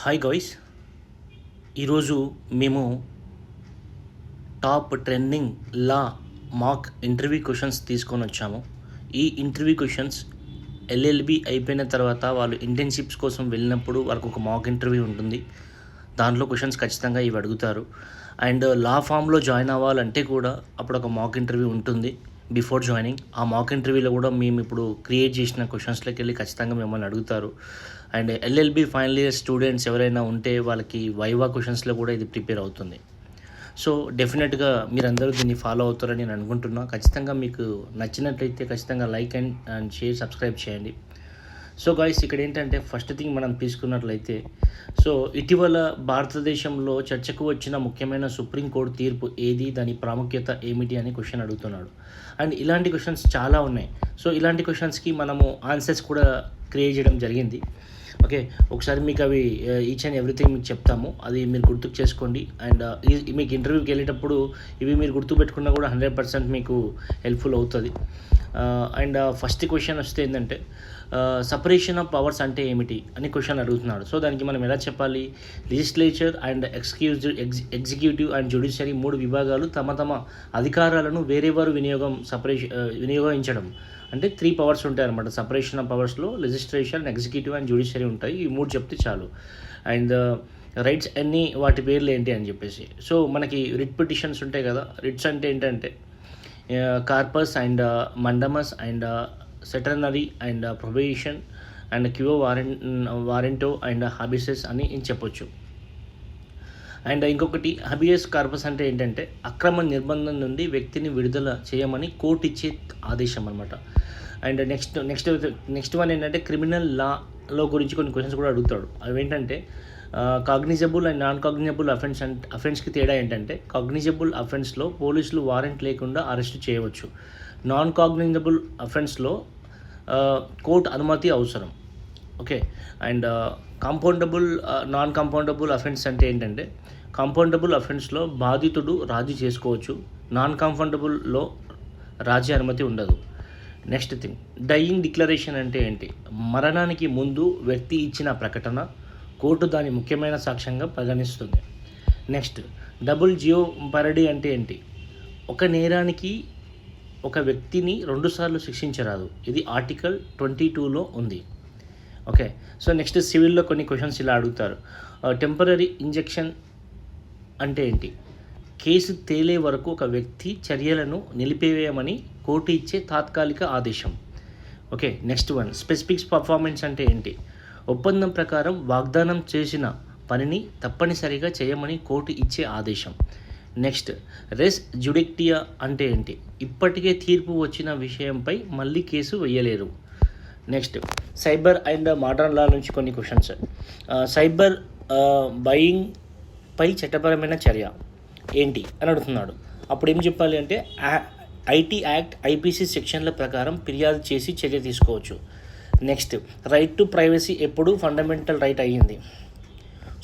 Hi guys, ఈరోజు మేము top trending లా mock interview questions తీసుకొని వచ్చాము. ఈ ఇంటర్వ్యూ క్వశ్చన్స్ ఎల్ఎల్బి అయిపోయిన తర్వాత వాళ్ళు ఇంటర్న్షిప్స్ కోసం వెళ్ళినప్పుడు వాళ్ళకు ఒక మాక్ ఇంటర్వ్యూ ఉంటుంది. దాంట్లో క్వశ్చన్స్ ఖచ్చితంగా ఇవి అడుగుతారు. అండ్ లా ఫామ్లో జాయిన్ అవ్వాలంటే కూడా అప్పుడు ఒక మాక్ ఇంటర్వ్యూ ఉంటుంది బిఫోర్ జాయినింగ్. ఆ మాక్ ఇంటర్వ్యూలో కూడా మేము ఇప్పుడు క్రియేట్ చేసిన క్వశ్చన్స్లోకి వెళ్ళి ఖచ్చితంగా మిమ్మల్ని అడుగుతారు. And LLB final year students ఎవరైనా ఉంటే వాళ్ళకి వైవా క్వశ్చన్స్లో కూడా ఇది ప్రిపేర్ అవుతుంది. సో డెఫినెట్గా మీరందరూ దీన్ని ఫాలో అవుతారని నేను అనుకుంటున్నా. ఖచ్చితంగా మీకు నచ్చినట్లయితే ఖచ్చితంగా లైక్ అండ్ షేర్, సబ్స్క్రైబ్ చేయండి. సో గాయ్స్, ఇక్కడ ఏంటంటే ఫస్ట్ థింగ్ మనం తీసుకున్నట్లయితే, సో ఇటీవల భారతదేశంలో చర్చకు వచ్చిన ముఖ్యమైన సుప్రీంకోర్టు తీర్పు ఏది, దాని ప్రాముఖ్యత ఏమిటి అని క్వశ్చన్ అడుగుతున్నాడు. అండ్ ఇలాంటి క్వశ్చన్స్ చాలా ఉన్నాయి. సో ఇలాంటి క్వశ్చన్స్కి మనము ఆన్సర్స్ కూడా క్రియేట్ చేయడం జరిగింది. ఓకే, ఒకసారి మీకు అవి ఈచ్ అండ్ ఎవ్రీథింగ్ మీకు చెప్తాము, అది మీరు గుర్తుకు చేసుకోండి. అండ్ మీకు ఇంటర్వ్యూకి వెళ్ళేటప్పుడు ఇవి మీరు గుర్తుపెట్టుకున్నా కూడా 100% మీకు హెల్ప్ఫుల్ అవుతుంది. అండ్ ఫస్ట్ క్వశ్చన్ వస్తే ఏంటంటే, సపరేషన్ ఆఫ్ పవర్స్ అంటే ఏమిటి అని క్వశ్చన్ అడుగుతున్నాడు. సో దానికి మనం ఎలా చెప్పాలి? Legislature and executive and judiciary 3 విభాగాలు తమ తమ అధికారాలను వేరేవారు వినియోగించడం. అంటే 3 పవర్స్ ఉంటాయి అనమాట. సపరేషన్ ఆఫ్ పవర్స్లో లెజిస్లేషన్, ఎగ్జిక్యూటివ్ అండ్ జ్యుడిషియరీ ఉంటాయి. ఈ 3 చెప్తే చాలు. అండ్ రైట్స్ అన్నీ వాటి పేర్లు ఏంటి అని చెప్పేసి. సో మనకి రిట్ పిటిషన్స్ ఉంటాయి కదా. రిట్స్ అంటే ఏంటంటే corpus and mandamus and certiorari and probation and quo warranto and habeas అని చెప్పొచ్చు. అండ్ ఇంకొకటి హబియస్ కార్పస్ అంటే ఏంటంటే అక్రమ నిర్బంధం నుండి వ్యక్తిని విడుదల చేయమని కోర్టు ఇచ్చే ఆదేశం అనమాట. అండ్ నెక్స్ట్ వన్ ఏంటంటే క్రిమినల్ లాలో గురించి కొన్ని క్వశ్చన్స్ కూడా అడుగుతాడు. అవి ఏంటంటే కాగ్నిజబుల్ అండ్ నాన్ కాగ్నిజబుల్ అఫెన్స్కి తేడా ఏంటంటే, కాగ్నిజబుల్ అఫెన్స్లో పోలీసులు వారెంట్ లేకుండా అరెస్ట్ చేయవచ్చు. నాన్ కాగ్నిజబుల్ అఫెన్స్లో కోర్టు అనుమతి అవసరం. Okay. And non compoundable offence అంటే ఏంటంటే, కాంపౌండబుల్ అఫెన్స్లో బాధితుడు రాజీ చేసుకోవచ్చు. నాన్ కాంపౌండబుల్లో రాజీ అనుమతి ఉండదు. నెక్స్ట్ థింగ్, డయింగ్ డిక్లరేషన్ అంటే ఏంటి? మరణానికి ముందు వ్యక్తి ఇచ్చిన ప్రకటన కోర్టు దాని ముఖ్యమైన సాక్ష్యంగా పరిగణిస్తుంది. నెక్స్ట్, డబుల్ జియోపరడీ అంటే ఏంటి? ఒక నేరానికి ఒక వ్యక్తిని 2 సార్లు శిక్షించరాదు. ఇది ఆర్టికల్ 22లో ఉంది. ఓకే. సో నెక్స్ట్ సివిల్లో కొన్ని క్వశ్చన్స్ ఇలా అడుగుతారు. టెంపరరీ ఇంజెక్షన్ అంటే ఏంటి? కేసు తేలే వరకు ఒక వ్యక్తి చర్యలను నిలిపివేయమని కోర్టు ఇచ్చే తాత్కాలిక ఆదేశం. Okay. Next one, specific performance అంటే ఏంటి? ఒప్పందం ప్రకారం వాగ్దానం చేసిన పనిని తప్పనిసరిగా చేయమని కోర్టు ఇచ్చే ఆదేశం. నెక్స్ట్, రెస్ జుడిక్టియా అంటే ఏంటి? ఇప్పటికే తీర్పు వచ్చిన విషయంపై మళ్ళీ కేసు వేయలేరు. Next, cyber and modern law నుంచి కొన్ని క్వశ్చన్స్. సైబర్ బయింగ్ పై చట్టపరమైన చర్య ఏంటి అని అడుగుతున్నాడు. అప్పుడు ఏం చెప్పాలి అంటే, ఐటీ యాక్ట్, ఐపీసీ సెక్షన్ల ప్రకారం ఫిర్యాదు చేసి చర్య తీసుకోవచ్చు. నెక్స్ట్, రైట్ టు ప్రైవసీ ఎప్పుడు ఫండమెంటల్ రైట్ అయ్యింది?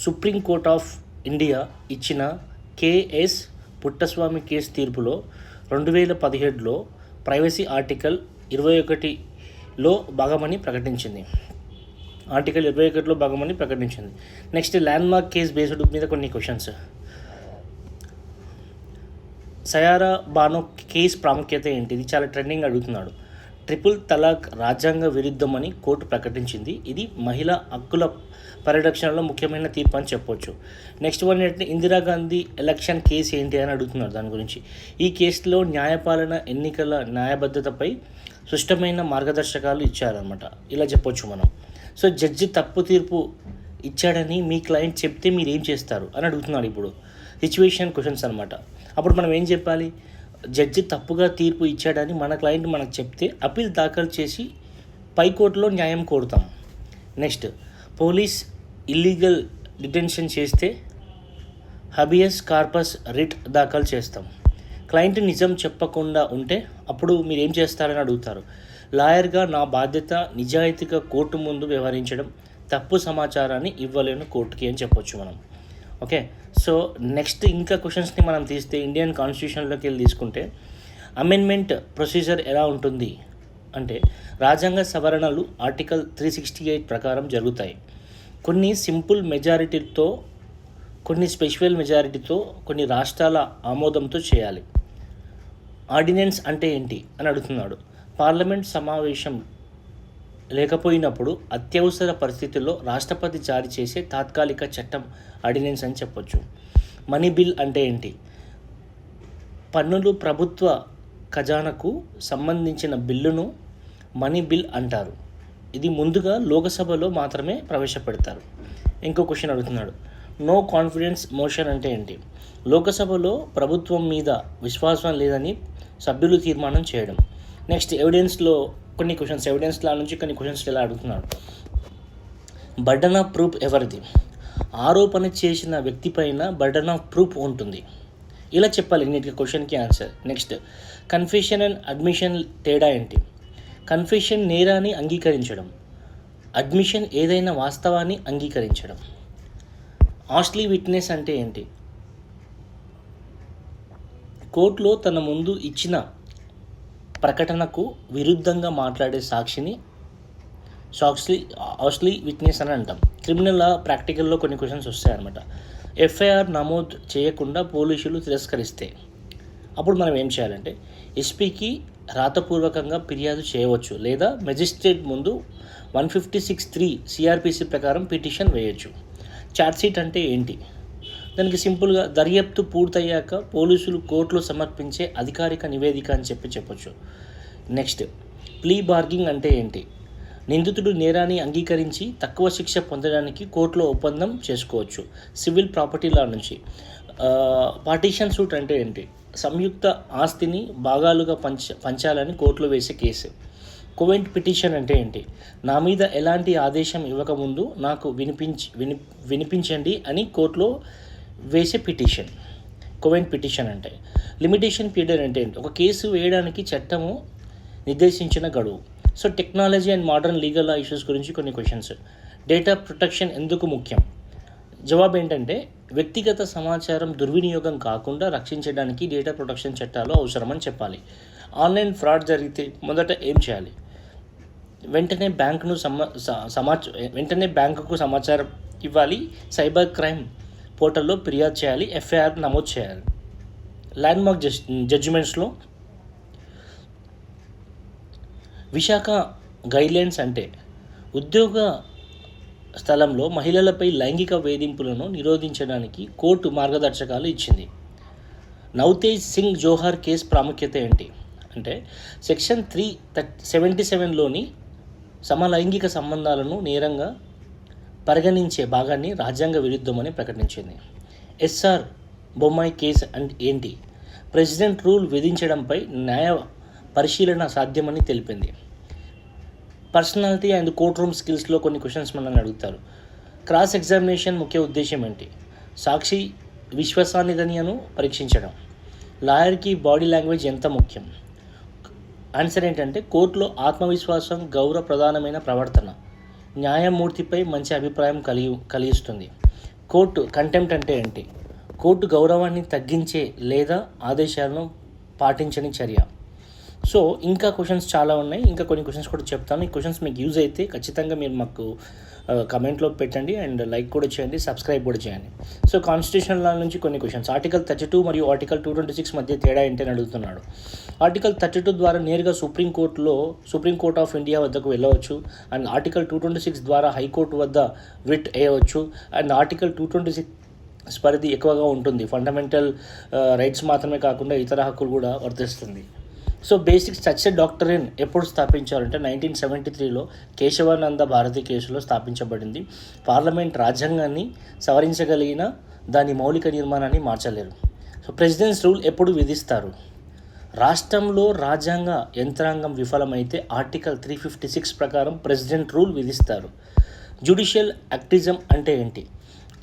సుప్రీం కోర్ట్ ఆఫ్ ఇండియా ఇచ్చిన కేఎస్ పుట్టస్వామి కేసు తీర్పులో 2017లో ప్రైవసీ ఆర్టికల్ 21లో భాగమని ప్రకటించింది. ఆర్టికల్ 21లో భాగమని ప్రకటించింది. నెక్స్ట్, ల్యాండ్మార్క్ కేస్ బేస్డ్ మీద కొన్ని క్వశ్చన్స్. సయారా బానో కేసు ప్రాముఖ్యత ఏంటి? ఇది చాలా ట్రెండింగ్ అడుగుతున్నాడు. ట్రిపుల్ తలాక్ రాజ్యాంగ విరుద్ధమని కోర్టు ప్రకటించింది. ఇది మహిళా హక్కుల పరిరక్షణలో ముఖ్యమైన తీర్పు అని చెప్పొచ్చు. నెక్స్ట్ వన్ ఏంటంటే, ఇందిరాగాంధీ ఎలక్షన్ కేసు ఏంటి అని అడుగుతున్నారు. దాని గురించి, ఈ కేసులో న్యాయపాలన ఎన్నికల న్యాయబద్ధతపై స్పష్టమైన మార్గదర్శకాలు ఇచ్చారనమాట. ఇలా చెప్పొచ్చు మనం. సో జడ్జి తప్పు తీర్పు ఇచ్చాడని మీ క్లయింట్ చెప్తే మీరు ఏం చేస్తారు అని అడుగుతున్నాడు. ఇప్పుడు సిచ్యువేషన్ క్వశ్చన్స్ అనమాట. అప్పుడు మనం ఏం చెప్పాలి? జడ్జి తప్పుగా తీర్పు ఇచ్చాడని మన క్లయింట్ మనకు చెప్తే అప్పీల్ దాఖలు చేసి పైకోర్టులో న్యాయం కోరుతాం. నెక్స్ట్, పోలీస్ ఇల్లీగల్ డిటెన్షన్ చేస్తే హబియస్ కార్పస్ రిట్ దాఖలు చేస్తాం. క్లయింట్ నిజం చెప్పకుండా ఉంటే అప్పుడు మీరు ఏం చేస్తారని అడుగుతారు. లాయర్గా నా బాధ్యత నిజాయితీగా కోర్టు ముందు వ్యవహరించడం, తప్పు సమాచారాన్ని ఇవ్వలేను కోర్టుకి అని చెప్పొచ్చు మనం. ఓకే. సో నెక్స్ట్ ఇంకా క్వశ్చన్స్ని మనం తీస్తే, ఇండియన్ కాన్స్టిట్యూషన్లోకి వెళ్ళి తీసుకుంటే అమెండ్మెంట్ ప్రొసీజర్ ఎలా ఉంటుంది అంటే, రాజ్యాంగ సవరణలు ఆర్టికల్ 368 ప్రకారం జరుగుతాయి. కొన్ని సింపుల్ మెజారిటీతో, కొన్ని స్పెషల్ మెజారిటీతో, కొన్ని రాష్ట్రాల ఆమోదంతో చేయాలి. ఆర్డినెన్స్ అంటే ఏంటి అని అడుగుతున్నాడు. పార్లమెంట్ సమావేశం లేకపోయినప్పుడు అత్యవసర పరిస్థితుల్లో రాష్ట్రపతి జారీ చేసే తాత్కాలిక చట్టం ఆర్డినెన్స్ అని చెప్పొచ్చు. మనీ బిల్ అంటే ఏంటి? పన్నులు ప్రభుత్వ ఖజానాకు సంబంధించిన బిల్లును మనీ బిల్ అంటారు. ఇది ముందుగా లోకసభలో మాత్రమే ప్రవేశపెడతారు. ఇంకో క్వశ్చన్ అడుగుతున్నాడు. నో కాన్ఫిడెన్స్ మోషన్ అంటే ఏంటి? లోకసభలో ప్రభుత్వం మీద విశ్వాసం లేదని సభ్యులు తీర్మానం చేయడం. నెక్స్ట్ ఎవిడెన్స్లో కొన్ని క్వశ్చన్స్, ఎవిడెన్స్ లా నుంచి కొన్ని క్వశ్చన్స్ ఇలా అడుగుతున్నాడు. బర్డన్ ఆఫ్ ప్రూఫ్ ఎవరిది? ఆరోపణ చేసిన వ్యక్తి పైన బర్డన్ ఆఫ్ ప్రూఫ్ ఉంటుంది. ఇలా చెప్పాలి నీట్గా క్వశ్చన్కి answer. Next confession and admission తేడా ఏంటి? కన్ఫెషన్ నేరాన్ని అంగీకరించడం, అడ్మిషన్ ఏదైనా వాస్తవాన్ని అంగీకరించడం. ఆస్ట్లీ విట్నెస్ అంటే ఏంటి? కోర్టులో తన ముందు ఇచ్చిన ప్రకటనకు విరుద్ధంగా మాట్లాడే సాక్షిని ఆస్ట్లీ విట్నెస్ అని అంటాం. క్రిమినల్ లా ప్రాక్టికల్లో కొన్ని క్వశ్చన్స్ వస్తాయన్నమాట. ఎఫ్ఐఆర్ నమోదు చేయకుండా పోలీసులు తిరస్కరిస్తే అప్పుడు మనం ఏం చేయాలంటే ఎస్పీకి రాతపూర్వకంగా ఫిర్యాదు చేయవచ్చు, లేదా మెజిస్ట్రేట్ ముందు 156(3) సిఆర్పిసి ప్రకారం పిటిషన్ వేయచ్చు. ఛార్జ్షీట్ అంటే ఏంటి? దానికి సింపుల్గా దర్యాప్తు పూర్తయ్యాక పోలీసులు కోర్టులో సమర్పించే అధికారిక నివేదిక అని చెప్పొచ్చు. నెక్స్ట్ ప్లీ బార్గింగ్ అంటే ఏంటి? నిందితుడు నేరాన్ని అంగీకరించి తక్కువ శిక్ష పొందడానికి కోర్టులో ఒప్పందం చేసుకోవచ్చు. సివిల్ ప్రాపర్టీ లా నుంచి. పార్టీషన్ సూట్ అంటే ఏంటి? సంయుక్త ఆస్తిని భాగాలుగా పంచాలని కోర్టులో వేసే కేసు. కోవెంట్ పిటిషన్ అంటే ఏంటి? నా మీద ఎలాంటి ఆదేశం ఇవ్వకముందు నాకు వినిపించండి అని కోర్టులో వేసే పిటిషన్ కోవెంట్ పిటిషన్ అంటే. లిమిటేషన్ పీరియడ్ అంటే ఏంటి? ఒక కేసు వేయడానికి చట్టము నిర్దేశించిన గడువు. So technology and modern legal law issues గురించి కొన్ని క్వశ్చన్స్. డేటా ప్రొటెక్షన్ ఎందుకు ముఖ్యం? జవాబు ఏంటంటే వ్యక్తిగత సమాచారం దుర్వినియోగం కాకుండా రక్షించడానికి డేటా ప్రొటెక్షన్ చట్టాలు అవసరమని చెప్పాలి. ఆన్లైన్ ఫ్రాడ్ జరిగితే మొదట ఏం చేయాలి? వెంటనే బ్యాంకుకు సమాచారం ఇవ్వాలి. సైబర్ క్రైమ్ పోర్టల్లో ఫిర్యాదు చేయాలి. ఎఫ్ఐఆర్ నమోదు చేయాలి. ల్యాండ్మార్క్ జడ్జిమెంట్స్లో విశాఖ గైడ్లైన్స్ అంటే ఉద్యోగ స్థలంలో మహిళలపై లైంగిక వేధింపులను నిరోధించడానికి కోర్టు మార్గదర్శకాలు ఇచ్చింది. నవ్తేజ్ సింగ్ జోహార్ కేసు ప్రాముఖ్యత ఏంటి అంటే సెక్షన్ 377లోని సమలైంగిక సంబంధాలను నేరంగా పరిగణించే భాగాన్ని రాజ్యాంగ విరుద్ధమని ప్రకటించింది. ఎస్ఆర్ బొమ్మాయి కేసు ఏంటి? ప్రెసిడెంట్ రూల్ విధించడంపై న్యాయ పరిశీలన సాధ్యమని తెలిపింది. పర్సనాలిటీ అండ్ కోర్ట్ రూమ్ స్కిల్స్లో కొన్ని క్వశ్చన్స్ మనల్ని అడుగుతారు. క్రాస్ ఎగ్జామినేషన్ ముఖ్య ఉద్దేశం ఏంటి? సాక్షి విశ్వసనీయతను పరీక్షించడం. లాయర్కి బాడీ లాంగ్వేజ్ ఎంత ముఖ్యం? ఆన్సర్ ఏంటంటే కోర్టులో ఆత్మవిశ్వాసం గౌరవ ప్రధానమైన ప్రవర్తన. న్యాయమూర్తిపై మంచి అభిప్రాయం కలిగిస్తుంది. కోర్టు కంటెంప్ట్ అంటే ఏంటి? కోర్టు గౌరవాన్ని తగ్గించే లేదా ఆదేశాలను పాటించని చర్య. సో ఇంకా క్వశ్చన్స్ చాలా ఉన్నాయి. ఇంకా కొన్ని క్వశ్చన్స్ కూడా చెప్తాను. ఈ క్వశ్చన్స్ మీకు యూజ్ అయితే ఖచ్చితంగా మీరు మాకు కమెంట్లో పెట్టండి అండ్ లైక్ కూడా చేయండి, సబ్స్క్రైబ్ కూడా చేయండి. సో కాన్స్టిట్యూషనల్ లా నుంచి కొన్ని క్వశ్చన్స్. ఆర్టికల్ 32 మరియు ఆర్టికల్ 226 మధ్య తేడా ఏంటని అడుగుతున్నాడు. ఆర్టికల్ 32 ద్వారా నేరుగా సుప్రీంకోర్ట్ ఆఫ్ ఇండియా వద్దకు వెళ్ళవచ్చు. అండ్ ఆర్టికల్ 226 ద్వారా హైకోర్టు వద్ద రిట్ వేయవచ్చు. అండ్ ఆర్టికల్ 226 పరిధి ఎక్కువగా ఉంటుంది. ఫండమెంటల్ రైట్స్ మాత్రమే కాకుండా ఇతర హక్కులు కూడా వర్తిస్తుంది. సో బేసిక్ స్ట్రక్చర్ డాక్టరిన్ ఎప్పుడు స్థాపించారంటే 1973లో కేశవానంద భారతి కేసులో స్థాపించబడింది. పార్లమెంట్ రాజ్యాంగాన్ని సవరించగలిగిన దాని మౌలిక నిర్మాణాన్ని మార్చలేరు. సో ప్రెసిడెంట్స్ రూల్ ఎప్పుడు విధిస్తారు? రాష్ట్రంలో రాజ్యాంగ యంత్రాంగం విఫలమైతే ఆర్టికల్ 356 ప్రకారం ప్రెసిడెంట్ రూల్ విధిస్తారు. జ్యుడిషియల్ యాక్టిజం అంటే ఏంటి?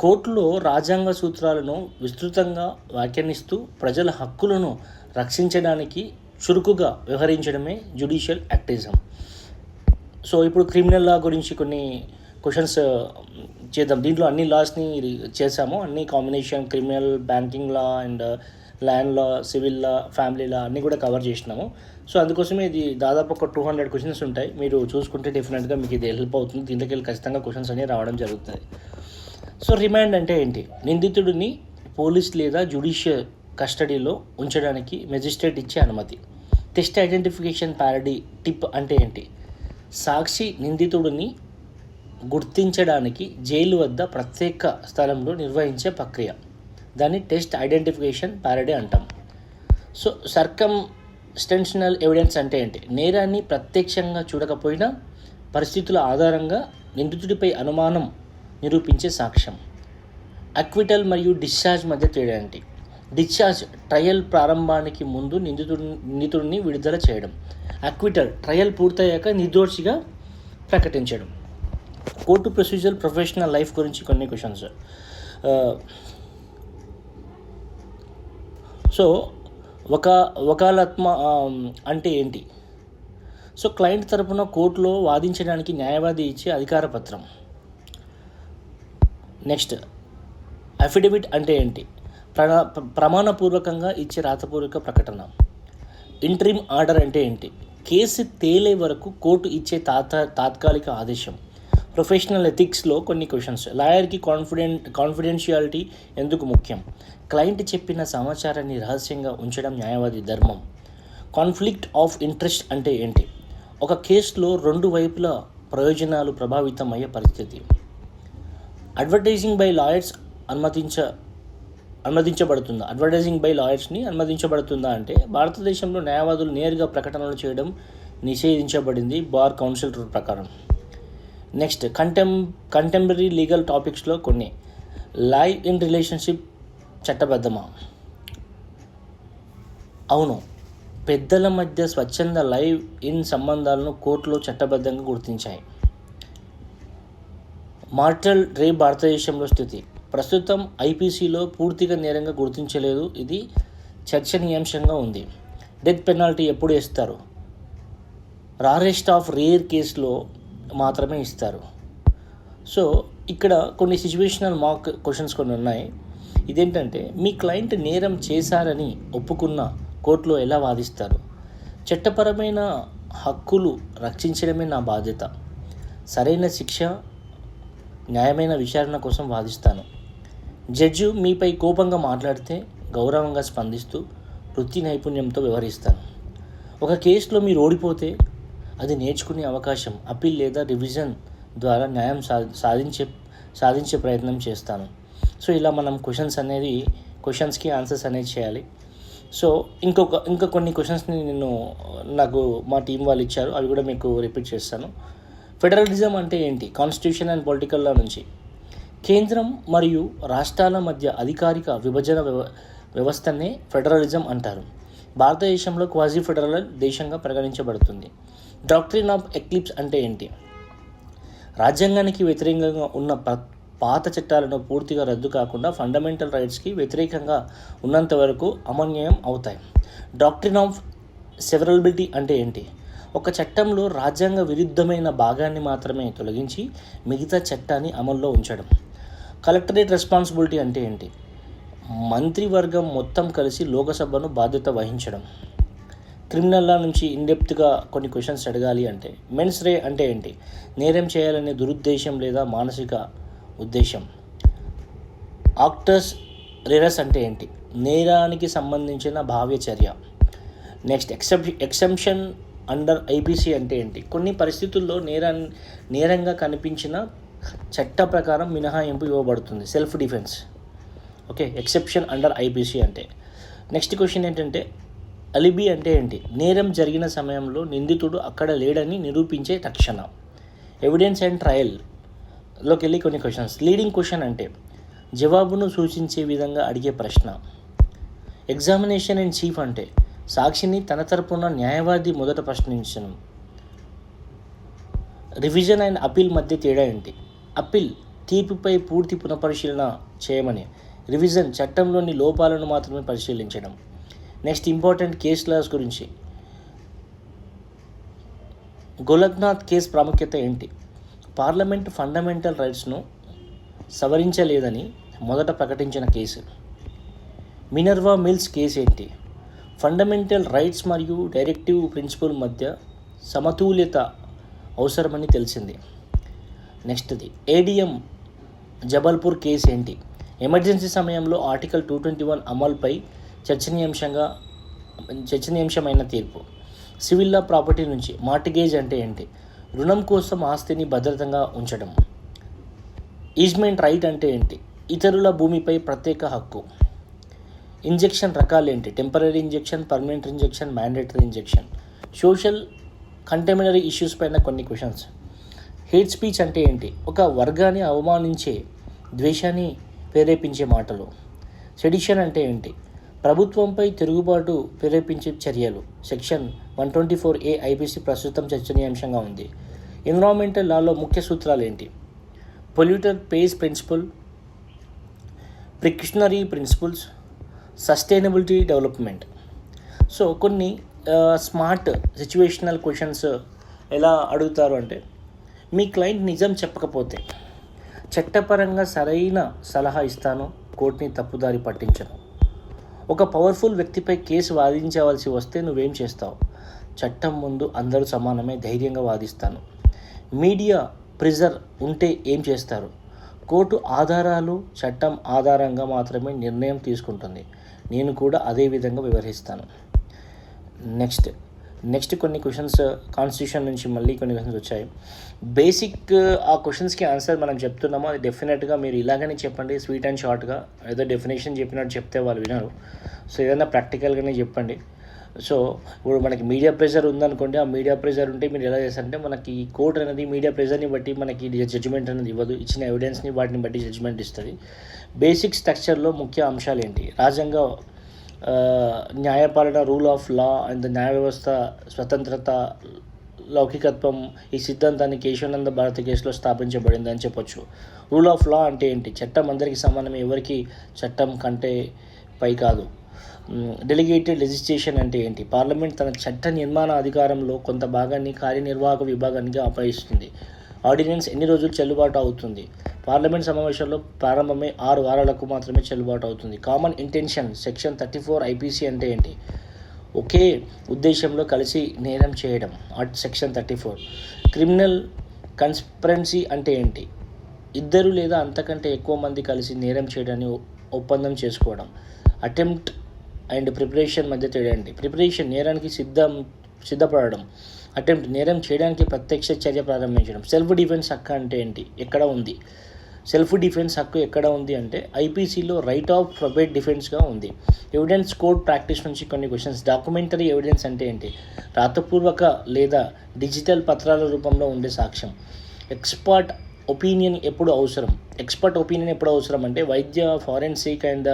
కోర్టులో రాజ్యాంగ సూత్రాలను విస్తృతంగా వ్యాఖ్యానిస్తూ ప్రజల హక్కులను రక్షించడానికి చురుకుగా వ్యవహరించడమే జ్యుడిషియల్ యాక్టిజం. సో ఇప్పుడు క్రిమినల్ లా గురించి కొన్ని క్వశ్చన్స్ చేద్దాం. దీంట్లో అన్ని లాస్ని చేసాము, అన్ని combination criminal, banking law and land law, civil law, family law అన్నీ కూడా కవర్ చేసినాము. సో అందుకోసమే ఇది దాదాపు ఒక 200 క్వశ్చన్స్ ఉంటాయి. మీరు చూసుకుంటే డెఫినెట్గా మీకు ఇది హెల్ప్ అవుతుంది. దీంట్లోకి వెళ్ళి ఖచ్చితంగా క్వశ్చన్స్ అనేవి రావడం జరుగుతుంది. సో రిమాండ్ అంటే ఏంటి? నిందితుడిని పోలీస్ లేదా జ్యుడిషియల్ కస్టడీలో ఉంచడానికి మెజిస్ట్రేట్ ఇచ్చే అనుమతి. టెస్ట్ ఐడెంటిఫికేషన్ ప్యారడీ టిప్ అంటే ఏంటి? సాక్షి నిందితుడిని గుర్తించడానికి జైలు వద్ద ప్రత్యేక స్థలంలో నిర్వహించే ప్రక్రియ, దాన్ని టెస్ట్ ఐడెంటిఫికేషన్ ప్యారడీ అంటాం. సో సర్కమ్స్టెన్షియల్ ఎవిడెన్స్ అంటే ఏంటి? నేరాన్ని ప్రత్యక్షంగా చూడకపోయినా పరిస్థితుల ఆధారంగా నిందితుడిపై అనుమానం నిరూపించే సాక్ష్యం. అక్విటల్ మరియు డిశ్చార్జ్ మధ్య తేడా ఏంటి? డిశ్చార్జ్ ట్రయల్ ప్రారంభానికి ముందు నిందితుడిని విడుదల చేయడం. అక్విటల్ ట్రయల్ పూర్తయ్యాక నిర్దోషిగా ప్రకటించడం. కోర్టు ప్రొసీజర్, ప్రొఫెషనల్ లైఫ్ గురించి కొన్ని క్వశ్చన్స్. సో వకాలత్మ అంటే ఏంటి? సో క్లయింట్ తరపున కోర్టులో వాదించడానికి న్యాయవాది ఇచ్చే అధికార పత్రం. నెక్స్ట్ అఫిడవిట్ అంటే ఏంటి? ప్రమాణపూర్వకంగా ఇచ్చే రాతపూర్వక ప్రకటన. ఇంటరిమ్ ఆర్డర్ అంటే ఏంటి? కేసు తేలే వరకు కోర్టు ఇచ్చే తాత్కాలిక ఆదేశం. ప్రొఫెషనల్ ఎథిక్స్లో కొన్ని క్వశ్చన్స్. లాయర్కి కాన్ఫిడెన్షియాలిటీ ఎందుకు ముఖ్యం? క్లయింట్ చెప్పిన సమాచారాన్ని రహస్యంగా ఉంచడం న్యాయవాది ధర్మం. కాన్ఫ్లిక్ట్ ఆఫ్ ఇంట్రెస్ట్ అంటే ఏంటి? ఒక కేసులో రెండు వైపుల ప్రయోజనాలు ప్రభావితం అయ్యే పరిస్థితి. అడ్వర్టైజింగ్ బై లాయర్స్ అనుమతించబడుతుందా? అడ్వర్టైజింగ్ బై లాయర్స్ని అనుమతించబడుతుందా అంటే భారతదేశంలో న్యాయవాదులు నేరుగా ప్రకటనలు చేయడం నిషేధించబడింది బార్ కౌన్సిల్ రూల్ ప్రకారం. నెక్స్ట్ కంటెంపరీ లీగల్ టాపిక్స్లో కొన్ని. లైవ్ ఇన్ రిలేషన్షిప్ చట్టబద్ధమా? అవును. పెద్దల మధ్య స్వచ్ఛంద లైవ్ ఇన్ సంబంధాలను కోర్టులో చట్టబద్ధంగా గుర్తించాయి. మార్టల్ రేప్ భారతదేశంలో స్థితి. ప్రస్తుతం ఐపీసీలో పూర్తిగా నేరంగా గుర్తించలేదు. ఇది చర్చనీయాంశంగా ఉంది. డెత్ పెనాల్టీ ఎప్పుడు ఇస్తారు? రారెస్ట్ ఆఫ్ రేర్ కేసులో మాత్రమే ఇస్తారు. సో ఇక్కడ కొన్ని సిచ్యువేషనల్ మాక్ క్వశ్చన్స్ కొన్ని ఉన్నాయి. ఇదేంటంటే, మీ క్లయింట్ నేరం చేశారని ఒప్పుకున్న కోర్టులో ఎలా వాదిస్తారు? చట్టపరమైన హక్కులు రక్షించడమే నా బాధ్యత. సరైన శిక్ష, న్యాయమైన విచారణ కోసం వాదిస్తాను. జడ్జి మీపై కోపంగా మాట్లాడితే గౌరవంగా స్పందిస్తూ వృత్తి నైపుణ్యంతో వ్యవహరిస్తాను. ఒక కేసులో మీరు ఓడిపోతే అది నేర్చుకునే అవకాశం, అప్పీల్ లేదా రివిజన్ ద్వారా న్యాయం సాధించే ప్రయత్నం చేస్తాను. సో ఇలా మనం క్వశ్చన్స్కి ఆన్సర్స్ అనేది చేయాలి. సో ఇంకా కొన్ని క్వశ్చన్స్ని నాకు మా టీం వాళ్ళు ఇచ్చారు, అవి కూడా మీకు రిపీట్ చేస్తాను. ఫెడరలిజం అంటే ఏంటి? కాన్స్టిట్యూషన్ అండ్ పొలిటికల్ లా నుంచి. కేంద్రం మరియు రాష్ట్రాల మధ్య అధికారిక విభజన వ్యవస్థనే ఫెడరలిజం అంటారు. భారతదేశంలో క్వాజీ ఫెడరల్ దేశంగా పరిగణించబడుతుంది. డాక్ట్రిన్ ఆఫ్ ఎక్లిప్స్ అంటే ఏంటి? రాజ్యాంగానికి వ్యతిరేకంగా ఉన్న పాత చట్టాలను పూర్తిగా రద్దు కాకుండా ఫండమెంటల్ రైట్స్కి వ్యతిరేకంగా ఉన్నంత వరకు అమన్వయం అవుతాయి. డాక్ట్రిన్ ఆఫ్ సెవరబిలిటీ అంటే ఏంటి? ఒక చట్టంలో రాజ్యాంగ విరుద్ధమైన భాగాన్ని మాత్రమే తొలగించి మిగతా చట్టాన్ని అమల్లో ఉంచడం. కలెక్టరేట్ రెస్పాన్సిబిలిటీ అంటే ఏంటి? మంత్రివర్గం మొత్తం కలిసి లోకసభను బాధ్యత వహించడం. క్రిమినల్ లా నుంచి ఇన్డెప్త్గా కొన్ని క్వశ్చన్స్ అడగాలి అంటే, మెన్స్ రే అంటే ఏంటి? నేరం చేయాలనే దురుద్దేశం లేదా మానసిక ఉద్దేశం. ఆక్టస్ రిరస్ అంటే ఏంటి? నేరానికి సంబంధించిన భావ్య చర్య. నెక్స్ట్ ఎక్సెంప్షన్ అండర్ ఐపీసీ అంటే ఏంటి? కొన్ని పరిస్థితుల్లో నేరంగా కనిపించిన చట్ట ప్రకారం మినహాయింపు ఇవ్వబడుతుంది. Self defence. Okay, exception under IPC అంటే. నెక్స్ట్ క్వశ్చన్ ఏంటంటే, అలిబి అంటే ఏంటి? నేరం జరిగిన సమయంలో నిందితుడు అక్కడ లేడని నిరూపించే రక్షణ. ఎవిడెన్స్ అండ్ ట్రయల్లోకి వెళ్ళి కొన్ని క్వశ్చన్స్. లీడింగ్ క్వశ్చన్ అంటే జవాబును సూచించే విధంగా అడిగే ప్రశ్న. ఎగ్జామినేషన్ అండ్ చీఫ్ అంటే సాక్షిని తన తరపున న్యాయవాది మొదట ప్రశ్నించడం. రివిజన్ అండ్ అపీల్ మధ్య తేడా ఏంటి? అపీల్ తీర్పుపై పూర్తి పునఃపరిశీలన చేయమని, రివిజన్ చట్టంలోని లోపాలను మాత్రమే పరిశీలించడం. నెక్స్ట్ ఇంపార్టెంట్ కేస్ లాస్ గురించి. గోలక్నాథ్ కేసు ప్రాముఖ్యత ఏంటి? పార్లమెంట్ ఫండమెంటల్ రైట్స్ను సవరించలేదని మొదట ప్రకటించిన కేసు. మినర్వా మిల్స్ కేసు ఏంటి? ఫండమెంటల్ రైట్స్ మరియు డైరెక్టివ్ ప్రిన్సిపల్ మధ్య సమతుల్యత అవసరమని తెలిసింది. నెక్స్ట్ది ఏడిఎం జబల్పూర్ కేసు ఏంటి? ఎమర్జెన్సీ సమయంలో ఆర్టికల్ 221 అమలుపై చర్చనీయాంశమైన తీర్పు. సివిల్ లా ప్రాపర్టీ నుంచి మార్టిగేజ్ అంటే ఏంటి? రుణం కోసం ఆస్తిని భద్రతంగా ఉంచడం. ఈజ్మెంట్ రైట్ అంటే ఏంటి? ఇతరుల భూమిపై ప్రత్యేక హక్కు. ఇంజెక్షన్ రకాలేంటి? Temporary injection, permanent injection, mandatory injection. Social contemporary issues పైన కొన్ని క్వశ్చన్స్. హేట్ స్పీచ్ అంటే ఏంటి? ఒక వర్గాన్ని అవమానించే, ద్వేషాన్ని ప్రేరేపించే మాటలు. సెడిషన్ అంటే ఏంటి? ప్రభుత్వంపై తిరుగుబాటు ప్రేరేపించే చర్యలు. సెక్షన్ 124A ఐపీసీ ప్రస్తుతం చర్చనీయాంశంగా ఉంది. ఎన్విరాన్మెంటల్ లాలో ముఖ్య సూత్రాలు ఏంటి? Polluter pays principle, precautionary principles, sustainability development. So కొన్ని స్మార్ట్ సిచ్యువేషనల్ క్వశ్చన్స్ ఎలా అడుగుతారు అంటే, మీ క్లయింట్ నిజం చెప్పకపోతే చట్టపరంగా సరైన సలహా ఇస్తాను, కోర్టుని తప్పుదారి పట్టించను. ఒక పవర్ఫుల్ వ్యక్తిపై కేసు వాదించవలసి వస్తే నువ్వేం చేస్తావు? చట్టం ముందు అందరూ సమానమే, ధైర్యంగా వాదిస్తాను. మీడియా ప్రెజర్ ఉంటే ఏం చేస్తారు? కోర్టు ఆధారాలు, చట్టం ఆధారంగా మాత్రమే నిర్ణయం తీసుకుంటుంది. నేను కూడా అదే విధంగా వ్యవహరిస్తాను. నెక్స్ట్ కొన్ని క్వశ్చన్స్ కాన్స్టిట్యూషన్ నుంచి మళ్ళీ కొన్ని క్వశ్చన్స్ వచ్చాయి. బేసిక్ ఆ క్వశ్చన్స్కి ఆన్సర్ మనం చెప్తున్నామో అది డెఫినెట్గా మీరు ఇలాగనే చెప్పండి, స్వీట్ అండ్ షార్ట్గా. ఏదో డెఫినేషన్ చెప్పినట్టు చెప్తే వాళ్ళు వినరు. సో ఏదైనా ప్రాక్టికల్గానే చెప్పండి. సో ఇప్పుడు మనకి మీడియా ప్రెజర్ ఉందనుకోండి, ఆ మీడియా ప్రెజర్ ఉంటే మీరు ఎలా చేస్తారంటే, మనకి కోర్టు అనేది మీడియా ప్రెజర్ని బట్టి మనకి జడ్జిమెంట్ అనేది ఇవ్వదు, ఇచ్చిన ఎవిడెన్స్ని వాటిని బట్టి జడ్జిమెంట్ ఇస్తుంది. బేసిక్ స్ట్రక్చర్లో ముఖ్య అంశాలు ఏంటి? రాజ్యాంగ న్యాయపాలన, రూల్ ఆఫ్ లా అండ్ న్యాయ వ్యవస్థ స్వతంత్రత, లౌకికత్వం. ఈ సిద్ధాంతాన్ని కేశవానంద భారతి కేసులో స్థాపించబడింది అని చెప్పొచ్చు. రూల్ ఆఫ్ లా అంటే ఏంటి? చట్టం అందరికీ సమానమే, ఎవరికి చట్టం కంటే పై కాదు. డెలిగేటెడ్ లెజిస్లేషన్ అంటే ఏంటి? పార్లమెంట్ తన చట్ట నిర్మాణ అధికారంలో కొంత భాగాన్ని కార్యనిర్వాహక విభాగానికి అప్పగిస్తుంది. ఆర్డినెన్స్ ఎన్ని రోజులు చెల్లుబాటు అవుతుంది? పార్లమెంట్ సమావేశాల్లో ప్రారంభమై 6 వారాలకు మాత్రమే చెల్లుబాటు అవుతుంది. కామన్ ఇంటెన్షన్ సెక్షన్ 34 ఐపీసీ అంటే ఏంటి? ఒకే ఉద్దేశంలో కలిసి నేరం చేయడం, సెక్షన్ 34. క్రిమినల్ కన్స్పిరెన్సీ అంటే ఏంటి? ఇద్దరు లేదా అంతకంటే ఎక్కువ మంది కలిసి నేరం చేయడాన్ని ఒప్పందం చేసుకోవడం. అటెంప్ట్ అండ్ ప్రిపరేషన్ మధ్య తేడా ఏంటి? ప్రిపరేషన్ నేరానికి సిద్ధపడడం, అటెంప్ట్ నేరం చేయడానికి ప్రత్యక్ష చర్య ప్రారంభించడం. సెల్ఫ్ డిఫెన్స్ హక్కు అంటే ఏంటి? ఎక్కడ ఉంది? సెల్ఫ్ డిఫెన్స్ హక్కు ఎక్కడ ఉంది అంటే ఐపీసీలో రైట్ ఆఫ్ ప్రొబేట్ డిఫెన్స్గా ఉంది. ఎవిడెన్స్ కోర్ట్ ప్రాక్టీస్ నుంచి కొన్ని క్వశ్చన్స్. డాక్యుమెంటరీ ఎవిడెన్స్ అంటే ఏంటి? రాతపూర్వక లేదా డిజిటల్ పత్రాల రూపంలో ఉండే సాక్ష్యం. ఎక్స్పర్ట్ ఒపీనియన్ ఎప్పుడు అవసరం అంటే వైద్య, ఫారెన్సిక్ అండ్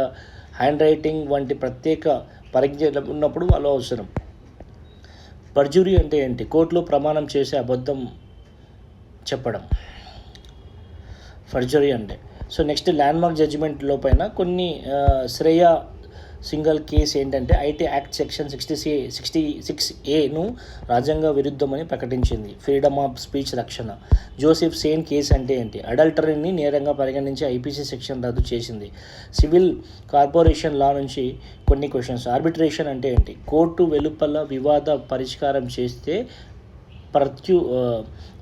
హ్యాండ్ రైటింగ్ వంటి ప్రత్యేక పరిజ్ఞానం ఉన్నప్పుడు వాళ్ళు అవసరం. పర్జురీ అంటే ఏంటి? కోర్టులో ప్రమాణం చేసి అబద్ధం చెప్పడం, ఫర్జరీ అంటే. సో నెక్స్ట్ ల్యాండ్మార్క్ జడ్జిమెంట్లో పైన కొన్ని శ్రేయ సింగల్ కేసు ఏంటంటే, ఐటీ యాక్ట్ సెక్షన్ 66A రాజ్యాంగ విరుద్ధమని ప్రకటించింది. ఫ్రీడమ్ ఆఫ్ స్పీచ్ రక్షణ. జోసెఫ్ సేన్ కేసు అంటే ఏంటి? అడల్టరీని నేరంగా పరిగణించి ఐపీసీ సెక్షన్ రద్దు చేసింది. సివిల్ కార్పొరేషన్ లా నుంచి కొన్ని క్వశ్చన్స్. ఆర్బిట్రేషన్ అంటే ఏంటి? కోర్టు వెలుపల వివాద పరిష్కారం చేస్తే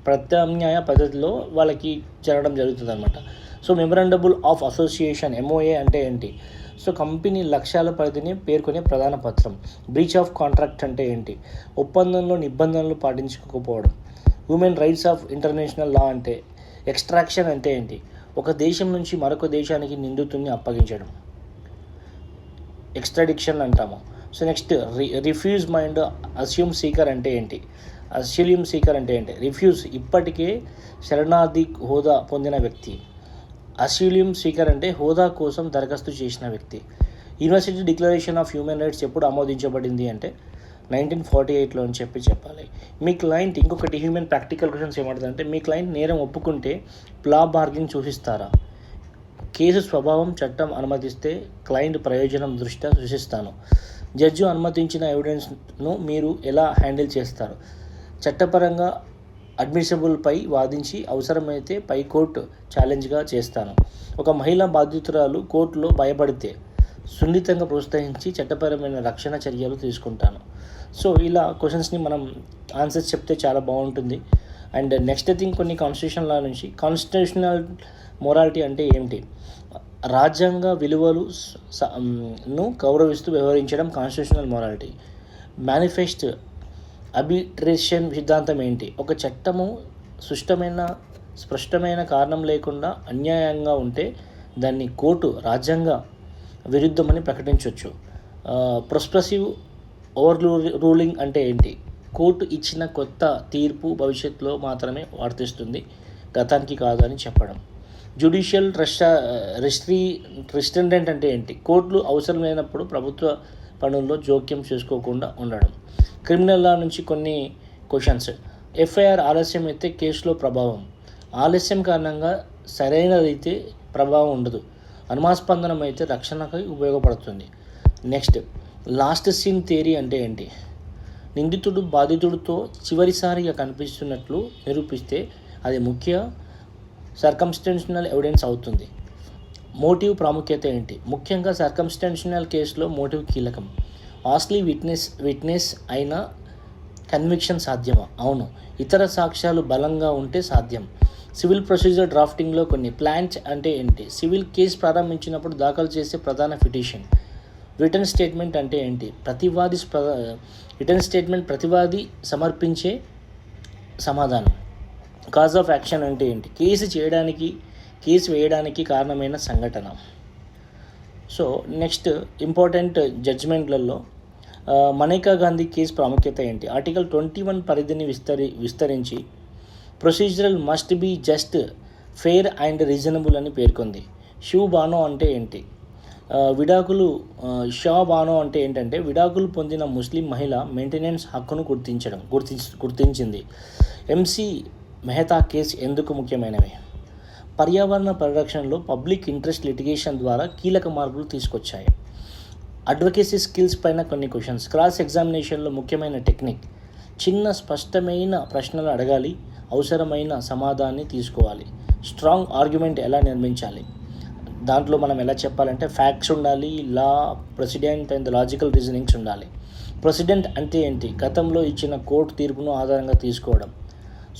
ప్రత్యామ్నాయ పద్ధతిలో వాళ్ళకి జరగడం జరుగుతుంది అనమాట. సో మెమరాండబుల్ ఆఫ్ అసోసియేషన్, MOA అంటే ఏంటి? సో కంపెనీ లక్ష్యాల పరిధిని పేర్కొనే ప్రధాన పత్రం. బ్రీచ్ ఆఫ్ కాంట్రాక్ట్ అంటే ఏంటి? ఒప్పందంలో నిబంధనలు పాటించకపోవడం. Human rights of international law అంటే. ఎక్స్ట్రాక్షన్ అంటే ఏంటి? ఒక దేశం నుంచి మరొక దేశానికి నిందితుడిని అప్పగించడం, ఎక్స్ట్రాడిక్షన్ అంటాము. So next refuse mind assume seeker అంటే ఏంటి? రిఫ్యూజ్ ఇప్పటికే శరణార్థి హోదా పొందిన వ్యక్తి. అసిలియం సీకర్ అంటే హోదా కోసం దరఖాస్తు చేసిన వ్యక్తి. University declaration of human rights ఎప్పుడు ఆమోదించబడింది అంటే 1948లో అని చెప్పాలి. మీ క్లయింట్ ఇంకొకటి హ్యూమన్ ప్రాక్టికల్ క్వశ్చన్స్ ఏమంటుందంటే, మీ క్లయింట్ నేరం ఒప్పుకుంటే ప్లా బార్గింగ్ సూచిస్తారా? కేసు స్వభావం చట్టం అనుమతిస్తే క్లయింట్ ప్రయోజనం దృష్ట్యా సూచిస్తాను. జడ్జి అనుమతించిన ఎవిడెన్స్ను మీరు ఎలా హ్యాండిల్ చేస్తారు? చట్టపరంగా అడ్మిసిబుల్పై వాదించి అవసరమైతే పై కోర్టు ఛాలెంజ్గా చేస్తాను. ఒక మహిళా బాధితురాలు కోర్టులో భయపడితే సున్నితంగా ప్రోత్సహించి చట్టపరమైన రక్షణ చర్యలు తీసుకుంటాను. సో ఇలా క్వశ్చన్స్ని మనం ఆన్సర్స్ చెప్తే చాలా బాగుంటుంది. అండ్ నెక్స్ట్ థింగ్, కొన్ని కాన్స్టిట్యూషన్ లా నుంచి కాన్స్టిట్యూషనల్ మొరాలిటీ అంటే ఏమిటి, రాజ్యాంగ విలువలు ను గౌరవిస్తూ వ్యవహరించడం కాన్స్టిట్యూషనల్ మొరాలిటీ. మేనిఫెస్ట్ ఆర్బిట్రేషన్ సిద్ధాంతం ఏంటి, ఒక చట్టము స్పష్టమైన కారణం లేకుండా అన్యాయంగా ఉంటే దాన్ని కోర్టు రాజ్యాంగ విరుద్ధమని ప్రకటించవచ్చు. ప్రొస్పెసివ్ ఓవర్ రూలింగ్ అంటే ఏంటి, కోర్టు ఇచ్చిన కొత్త తీర్పు భవిష్యత్తులో మాత్రమే వర్తిస్తుంది, గతానికి కాదు అని చెప్పడం. జ్యుడిషియల్ రిస్ట్రిక్టెంట్ అంటే ఏంటి, కోర్టులు అవసరం లేనప్పుడు ప్రభుత్వ పనుల్లో జోక్యం చేసుకోకుండా ఉండడం. క్రిమినల్ లా నుంచి కొన్ని క్వశ్చన్స్. ఎఫ్ఐఆర్ ఆలస్యం అయితే కేసులో ప్రభావం, ఆలస్యం కారణంగా సరైనదైతే ప్రభావం ఉండదు, అనుమాస్పందనం అయితే రక్షణకు ఉపయోగపడుతుంది. నెక్స్ట్, లాస్ట్ సీన్ థియరీ అంటే ఏంటి, నిందితుడు బాధితుడితో చివరిసారిగా కనిపిస్తున్నట్లు నిరూపిస్తే అది ముఖ్య సర్కమ్స్టెన్షియల్ ఎవిడెన్స్ అవుతుంది. మోటివ్ ప్రాముఖ్యత ఏంటి, ముఖ్యంగా సర్కమ్స్టెన్షియల్ కేసులో మోటివ్ కీలకం. ఆస్లీ విట్నెస్ అయినా కన్విక్షన్ సాధ్యమా, అవును, ఇతర సాక్ష్యాలు బలంగా ఉంటే సాధ్యం. సివిల్ ప్రొసీజర్ డ్రాఫ్టింగ్లో కొన్ని ప్లాన్స్ అంటే ఏంటి, సివిల్ కేసు ప్రారంభించినప్పుడు దాఖలు చేసే ప్రధాన పిటిషన్. రిటర్న్ స్టేట్మెంట్ అంటే ఏంటి, ప్రతివాది సమర్పించే సమాధానం. కాజ్ ఆఫ్ యాక్షన్ అంటే ఏంటి, కేసు వేయడానికి కారణమైన సంఘటన. సో నెక్స్ట్, ఇంపార్టెంట్ జడ్జిమెంట్లలో మనేకా గాంధీ కేసు ప్రాముఖ్యత ఏంటి, ఆర్టికల్ 21 పరిధిని విస్తరించి procedural must be just, fair and reasonable అని పేర్కొంది. షా బానో అంటే ఏంటి, విడాకులు పొందిన ముస్లిం మహిళ మెయింటెనెన్స్ హక్కును గుర్తించింది. ఎంసీ మెహతా కేసు ఎందుకు ముఖ్యమైనవి, పర్యావరణ పరిరక్షణలో పబ్లిక్ ఇంట్రెస్ట్ లిటిగేషన్ ద్వారా కీలక మార్పులు తీసుకొచ్చాయి. అడ్వకేసీ స్కిల్స్ పైన కొన్ని క్వశ్చన్స్. క్రాస్ ఎగ్జామినేషన్లో ముఖ్యమైన టెక్నిక్, చిన్న స్పష్టమైన ప్రశ్నలు అడగాలి, అవసరమైన సమాధానాన్ని తీసుకోవాలి. స్ట్రాంగ్ ఆర్గ్యుమెంట్ ఎలా నిర్మించాలి, దాంట్లో మనం ఎలా చెప్పాలంటే ఫ్యాక్ట్స్ ఉండాలి, లా, ప్రెసిడెంట్ అండ్ లాజికల్ రీజనింగ్స్ ఉండాలి. ప్రెసిడెంట్ అంటే ఏంటి, గతంలో ఇచ్చిన కోర్టు తీర్పును ఆధారంగా తీసుకోవడం.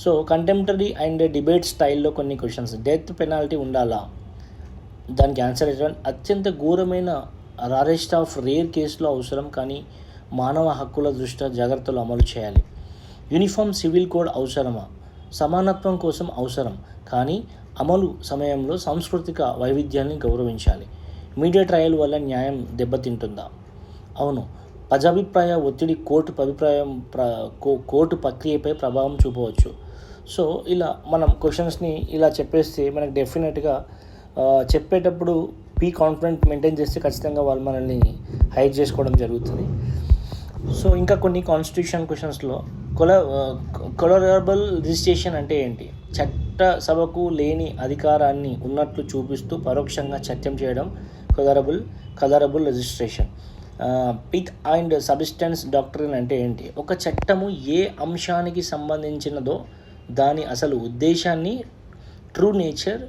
సో కంటెంపరీ అండ్ డిబేట్ స్టైల్లో కొన్ని క్వశ్చన్స్. డెత్ పెనాల్టీ ఉండాలా, దానికి ఆన్సర్ అత్యంత ఘోరమైన అరెస్ట్ ఆఫ్ రేర్ కేసులో అవసరం, కానీ మానవ హక్కుల దృష్ట్యా జాగ్రత్తలు అమలు చేయాలి. యూనిఫామ్ సివిల్ కోడ్ అవసరమా, సమానత్వం కోసం అవసరం, కానీ అమలు సమయంలో సాంస్కృతిక వైవిధ్యాన్ని గౌరవించాలి. మీడియా ట్రయల్ వల్ల న్యాయం దెబ్బతింటుందా, అవును, ప్రజాభిప్రాయ ఒత్తిడి కోర్టు ప్రక్రియపై ప్రభావం చూపవచ్చు. సో ఇలా మనం క్వశ్చన్స్ని ఇలా చెప్పేస్తే మనకు డెఫినెట్గా చెప్పేటప్పుడు కాన్ఫిడెంట్ మెయింటైన్ చేస్తే ఖచ్చితంగా వాళ్ళు మనల్ని హైడ్ చేసుకోవడం జరుగుతుంది. సో ఇంకా కొన్ని కాన్స్టిట్యూషన్ క్వశ్చన్స్లో కొలరబుల్ రిజిస్ట్రేషన్ అంటే ఏంటి, చట్టసభకు లేని అధికారాన్ని ఉన్నట్లు చూపిస్తూ పరోక్షంగా చట్టం చేయడం colourable registration. Pith and substance doctrine అంటే ఏంటి, ఒక చట్టము ఏ అంశానికి సంబంధించినదో దాని అసలు ఉద్దేశాన్ని ట్రూ నేచర్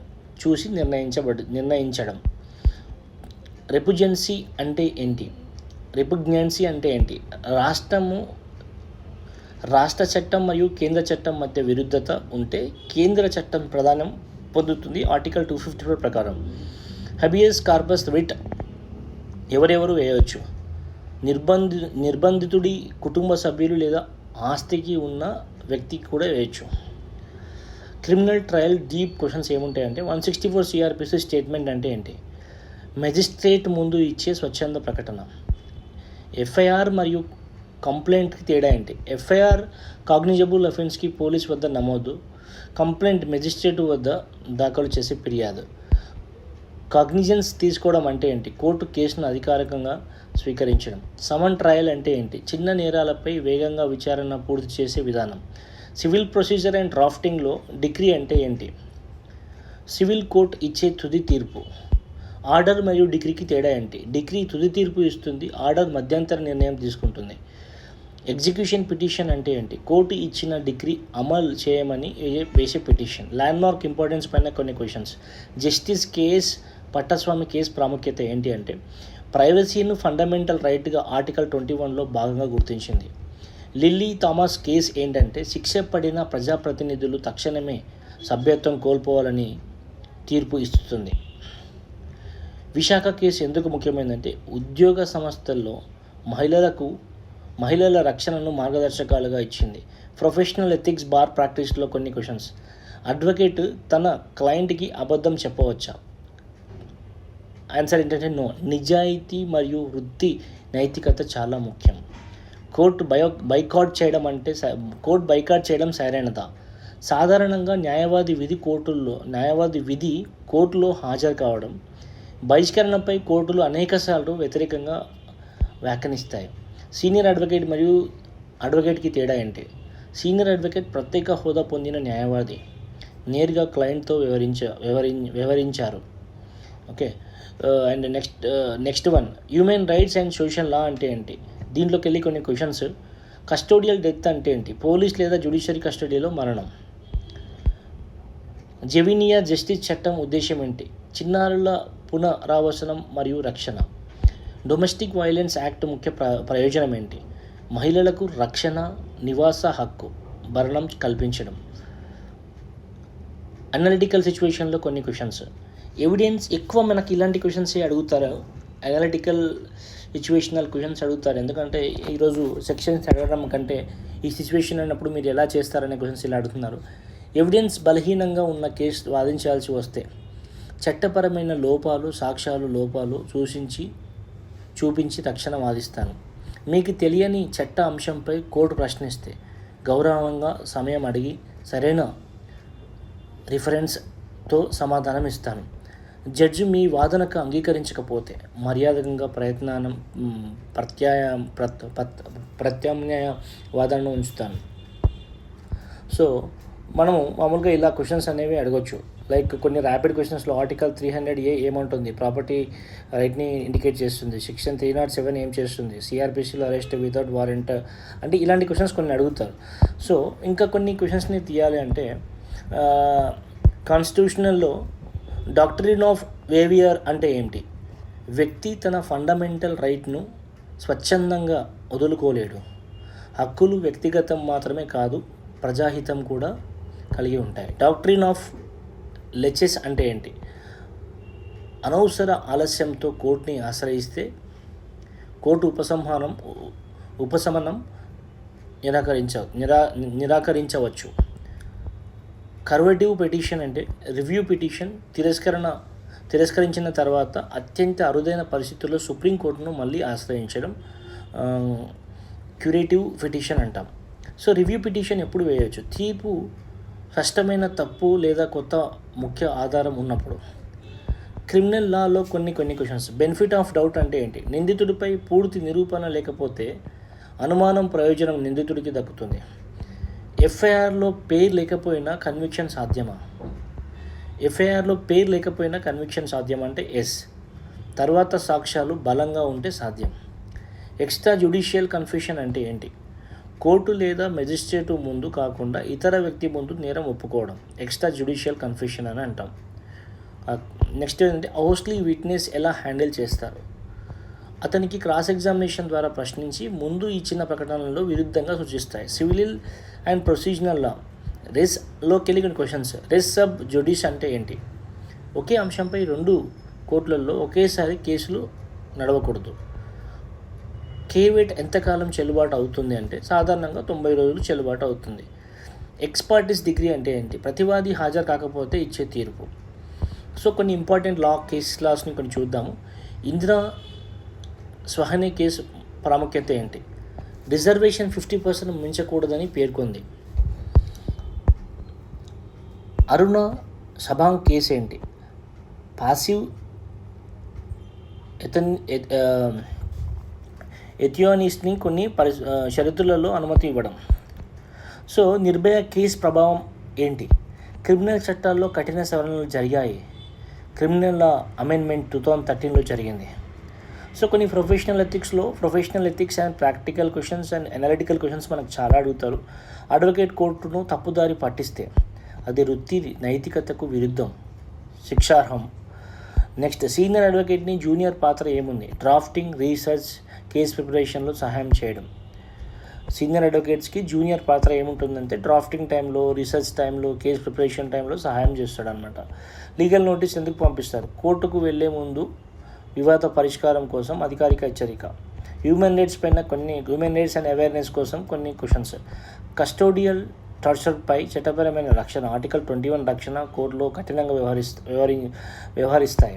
చూసి నిర్ణయించడం. రెపుగ్నెన్సీ అంటే ఏంటి, రాష్ట్ర చట్టం మరియు కేంద్ర చట్టం మధ్య విరుద్ధత ఉంటే కేంద్ర చట్టం ప్రాధాన్యం పొందుతుంది, ఆర్టికల్ 254 ప్రకారం. హబియస్ కార్పస్ రిట్ ఎవరెవరు వేయవచ్చు, నిర్బంధితుడి కుటుంబ సభ్యులు లేదా ఆస్తికి ఉన్న వ్యక్తికి కూడా వేయచ్చు. క్రిమినల్ ట్రయల్ డీప్ క్వశ్చన్స్ ఏముంటాయంటే 164 సిఆర్పిసి స్టేట్మెంట్ అంటే ఏంటి, మెజిస్ట్రేట్ ముందు ఇచ్చే స్వచ్ఛంద ప్రకటన. ఎఫ్ఐఆర్ మరియు కంప్లైంట్కి తేడా ఏంటి, ఎఫ్ఐఆర్ కాగ్నిజబుల్ అఫెన్స్కి పోలీస్ వద్ద నమోదు, కంప్లైంట్ మెజిస్ట్రేట్ వద్ద దాఖలు చేసే ఫిర్యాదు. కాగ్నిజెన్స్ తీసుకోవడం అంటే ఏంటి, కోర్టు కేసును అధికారికంగా స్వీకరించడం. సమన్ ట్రయల్ అంటే ఏంటి, చిన్న నేరాలపై వేగంగా విచారణ పూర్తి చేసే విధానం. సివిల్ ప్రొసీజర్ అండ్ డ్రాఫ్టింగ్లో డిక్రీ అంటే ఏంటి, సివిల్ కోర్టు ఇచ్చే తుది తీర్పు. ఆర్డర్ మరియు డిక్రీకి తేడా ఏంటి, డిక్రీ తుది తీర్పు ఇస్తుంది, ఆర్డర్ మధ్యంతర నిర్ణయం తీసుకుంటుంది. ఎగ్జిక్యూషన్ పిటిషన్ అంటే ఏంటి, కోర్టు ఇచ్చిన డిక్రీ అమలు చేయమని వేసే పిటిషన్. ల్యాండ్మార్క్ ఇంపార్టెన్స్ పైన కొన్ని క్వశ్చన్స్. జస్టిస్ కేఎస్ పట్టస్వామి కేసు ప్రాముఖ్యత ఏంటి అంటే, ప్రైవసీను ఫండమెంటల్ రైట్గా ఆర్టికల్ 21లో భాగంగా గుర్తించింది. లిల్లీ థామస్ కేసు ఏంటంటే శిక్ష పడిన ప్రజాప్రతినిధులు తక్షణమే సభ్యత్వం కోల్పోవాలని తీర్పు ఇస్తుంది. విశాఖ కేసు ఎందుకు ముఖ్యమైనదంటే ఉద్యోగ సంస్థల్లో మహిళల రక్షణను మార్గదర్శకాలుగా ఇచ్చింది. ప్రొఫెషనల్ ఎథిక్స్ బార్ ప్రాక్టీస్లో కొన్ని క్వశ్చన్స్. అడ్వకేట్ తన క్లయింట్కి అబద్ధం చెప్పవచ్చా? ఆన్సర్ ఏంటంటే నో. నిజాయితీ మరియు వృత్తి నైతికత చాలా ముఖ్యం. కోర్టు బైకాట్ చేయడం సరైనదా? సాధారణంగా న్యాయవాది విధి కోర్టులో హాజరు కావడం. బహిష్కరణపై కోర్టులు అనేకసార్లు వ్యతిరేకంగా వ్యాఖ్యానిస్తాయి. సీనియర్ అడ్వకేట్ మరియు అడ్వకేట్కి తేడా ఏంటి? సీనియర్ అడ్వకేట్ ప్రత్యేక హోదా పొందిన న్యాయవాది, నేరుగా క్లయింట్తో వ్యవహరించారు. Okay. And next one, human rights and social law అంటే ఏంటి? దీంట్లోకి వెళ్ళి కొన్ని క్వశ్చన్స్. కస్టోడియల్ డెత్ అంటే ఏంటి? పోలీస్ లేదా జ్యుడిషియరీ కస్టడీలో మరణం. జెవినియర్ జస్టిస్ చట్టం ఉద్దేశం ఏంటి? చిన్నారుల పునరావాసనం మరియు రక్షణ. డొమెస్టిక్ వైలెన్స్ యాక్ట్ ముఖ్య ప్రయోజనం ఏంటి? మహిళలకు రక్షణ, నివాస హక్కు, భరణం కల్పించడం. అనలిటికల్ సిచ్యువేషన్లో కొన్ని క్వశ్చన్స్. ఎవిడెన్స్ ఎక్కువ మనకి ఇలాంటి క్వశ్చన్సే అడుగుతారు. అనలిటికల్ సిచ్యువేషనల్ క్వశ్చన్స్ అడుగుతారు. ఎందుకంటే ఈరోజు సెక్షన్స్ అడగడం కంటే ఈ సిచ్యువేషన్ అన్నప్పుడు మీరు ఎలా చేస్తారనే క్వశ్చన్స్ ఇలా అడుగుతున్నారు. ఎవిడెన్స్ బలహీనంగా ఉన్న కేసు వాదించాల్సి వస్తే చట్టపరమైన సాక్ష్యాలు లోపాలు చూపించి తక్షణ వాదిస్తాను. మీకు తెలియని చట్ట అంశంపై కోర్టు ప్రశ్నిస్తే గౌరవంగా సమయం అడిగి సరైన రిఫరెన్స్తో సమాధానం ఇస్తాను. జడ్జి మీ వాదనకు అంగీకరించకపోతే మర్యాదగా ప్రత్యామ్నాయ వాదనను ఉంచుతాను. సో మనము మామూలుగా ఇలా క్వశ్చన్స్ అనేవి అడగొచ్చు. లైక్ కొన్ని ర్యాపిడ్ క్వశ్చన్స్లో ఆర్టికల్ 300A ఏమంటుంది? ప్రాపర్టీ రైట్ని ఇండికేట్ చేస్తుంది. సెక్షన్ 307 ఏం చేస్తుంది? సిఆర్పిసిలో అరెస్ట్ వితౌట్ వారెంట్. అంటే ఇలాంటి క్వశ్చన్స్ కొన్ని అడుగుతారు. సో ఇంకా కొన్ని క్వశ్చన్స్ని తీయాలి అంటే కాన్స్టిట్యూషనల్లో డాక్ట్రిన్ ఆఫ్ వేవియర్ అంటే ఏంటి? వ్యక్తి తన ఫండమెంటల్ రైట్ను స్వచ్ఛందంగా వదులుకోలేడు. హక్కులు వ్యక్తిగతం మాత్రమే కాదు, ప్రజాహితం కూడా కలిగి ఉంటాయి. డాక్ట్రిన్ ఆఫ్ లెచెస్ అంటే ఏంటి? అనవసర ఆలస్యంతో కోర్టుని ఆశ్రయిస్తే కోర్టు ఉపశమనం నిరాకరించవచ్చు. కర్వేటివ్ పిటిషన్ అంటే రివ్యూ పిటిషన్ తిరస్కరించిన తర్వాత అత్యంత అరుదైన పరిస్థితుల్లో సుప్రీంకోర్టును మళ్ళీ ఆశ్రయించడం క్యూరేటివ్ పిటిషన్ అంటాం. సో రివ్యూ పిటిషన్ ఎప్పుడు వేయవచ్చు? తీర్పు స్పష్టమైన తప్పు లేదా కొత్త ముఖ్య ఆధారం ఉన్నప్పుడు. క్రిమినల్ లాలో కొన్ని క్వశ్చన్స్. బెనిఫిట్ ఆఫ్ డౌట్ అంటే ఏంటి? నిందితుడిపై పూర్తి నిరూపణ లేకపోతే అనుమానం ప్రయోజనం నిందితుడికి దక్కుతుంది. ఎఫ్ఐఆర్లో పేరు లేకపోయినా కన్విక్షన్ సాధ్యమా? ఎఫ్ఐఆర్లో పేరు లేకపోయినా కన్విక్షన్ సాధ్యం అంటే ఎస్. తర్వాత సాక్ష్యాలు బలంగా ఉంటే సాధ్యం. ఎక్స్ట్రా జ్యుడిషియల్ కన్ఫెషన్ అంటే ఏంటి? కోర్టు లేదా మెజిస్ట్రేటు ముందు కాకుండా ఇతర వ్యక్తి ముందు నేరం ఒప్పుకోవడం ఎక్స్ట్రా జ్యుడిషియల్ కన్ఫెషన్ అని అంటాం. నెక్స్ట్ ఏంటంటే హౌస్లీ విట్నెస్ ఎలా హ్యాండిల్ చేస్తారు? అతనికి క్రాస్ ఎగ్జామినేషన్ ద్వారా ప్రశ్నించి ముందు ఇచ్చిన ప్రకటనలో విరుద్ధంగా సూచిస్తాయి. సివిల్ అండ్ ప్రొసీజనల్ లా రెస్లోకి వెళ్ళి కొన్ని క్వశ్చన్స్. రెస్ సబ్ జుడిస్ అంటే ఏంటి? ఒకే అంశంపై 2 కోర్టులలో ఒకేసారి కేసులు నడవకూడదు. కేవేట్ ఎంతకాలం చెల్లుబాటు అవుతుంది అంటే సాధారణంగా 90 రోజులు చెల్లుబాటు అవుతుంది. ఎక్స్పర్టిస్ డిగ్రీ అంటే ఏంటి? ప్రతివాది హాజరు కాకపోతే ఇచ్చే తీర్పు. సో కొన్ని ఇంపార్టెంట్ కేస్ లాస్ని కొన్ని చూద్దాము. ఇందిరా స్వహనే కేసు ప్రాముఖ్యత ఏంటి? రిజర్వేషన్ 50% మించకూడదని పేర్కొంది. అరుణ సభాంగ్ కేసు ఏంటి? పాసివ్ ఎథియోనిస్ట్ని కొన్ని షరతులలో అనుమతి ఇవ్వడం. సో నిర్భయ కేసు ప్రభావం ఏంటి? క్రిమినల్ చట్టాల్లో కఠిన సవరణలు జరిగాయి. క్రిమినల్ అమెండ్మెంట్ 2013లో జరిగింది. సో కొన్ని professional ethics and practical questions and analytical questions మనకు చాలా అడుగుతారు. అడ్వకేట్ కోర్టును తప్పుదారి పట్టిస్తే అది వృత్తి నైతికతకు విరుద్ధం, శిక్షార్హం. నెక్స్ట్ సీనియర్ అడ్వకేట్ని జూనియర్ పాత్ర ఏముంది? డ్రాఫ్టింగ్, రీసెర్చ్, కేస్ ప్రిపరేషన్లో సహాయం చేయడం. సీనియర్ అడ్వకేట్స్కి జూనియర్ పాత్ర ఏముంటుందంటే డ్రాఫ్టింగ్ టైంలో, రీసెర్చ్ టైంలో, కేస్ ప్రిపరేషన్ టైంలో సహాయం చేస్తాడనమాట. లీగల్ నోటీస్ ఎందుకు పంపిస్తారు? కోర్టుకు వెళ్లే ముందు వివాద పరిష్కారం కోసం అధికారిక హెచ్చరిక. హ్యూమన్ రైట్స్ అండ్ అవేర్నెస్ కోసం కొన్ని క్వశ్చన్స్. కస్టోడియల్ టార్చర్పై చట్టపరమైన రక్షణ. ఆర్టికల్ 21 రక్షణ కోర్టులో కఠినంగా వ్యవహరిస్తాయి.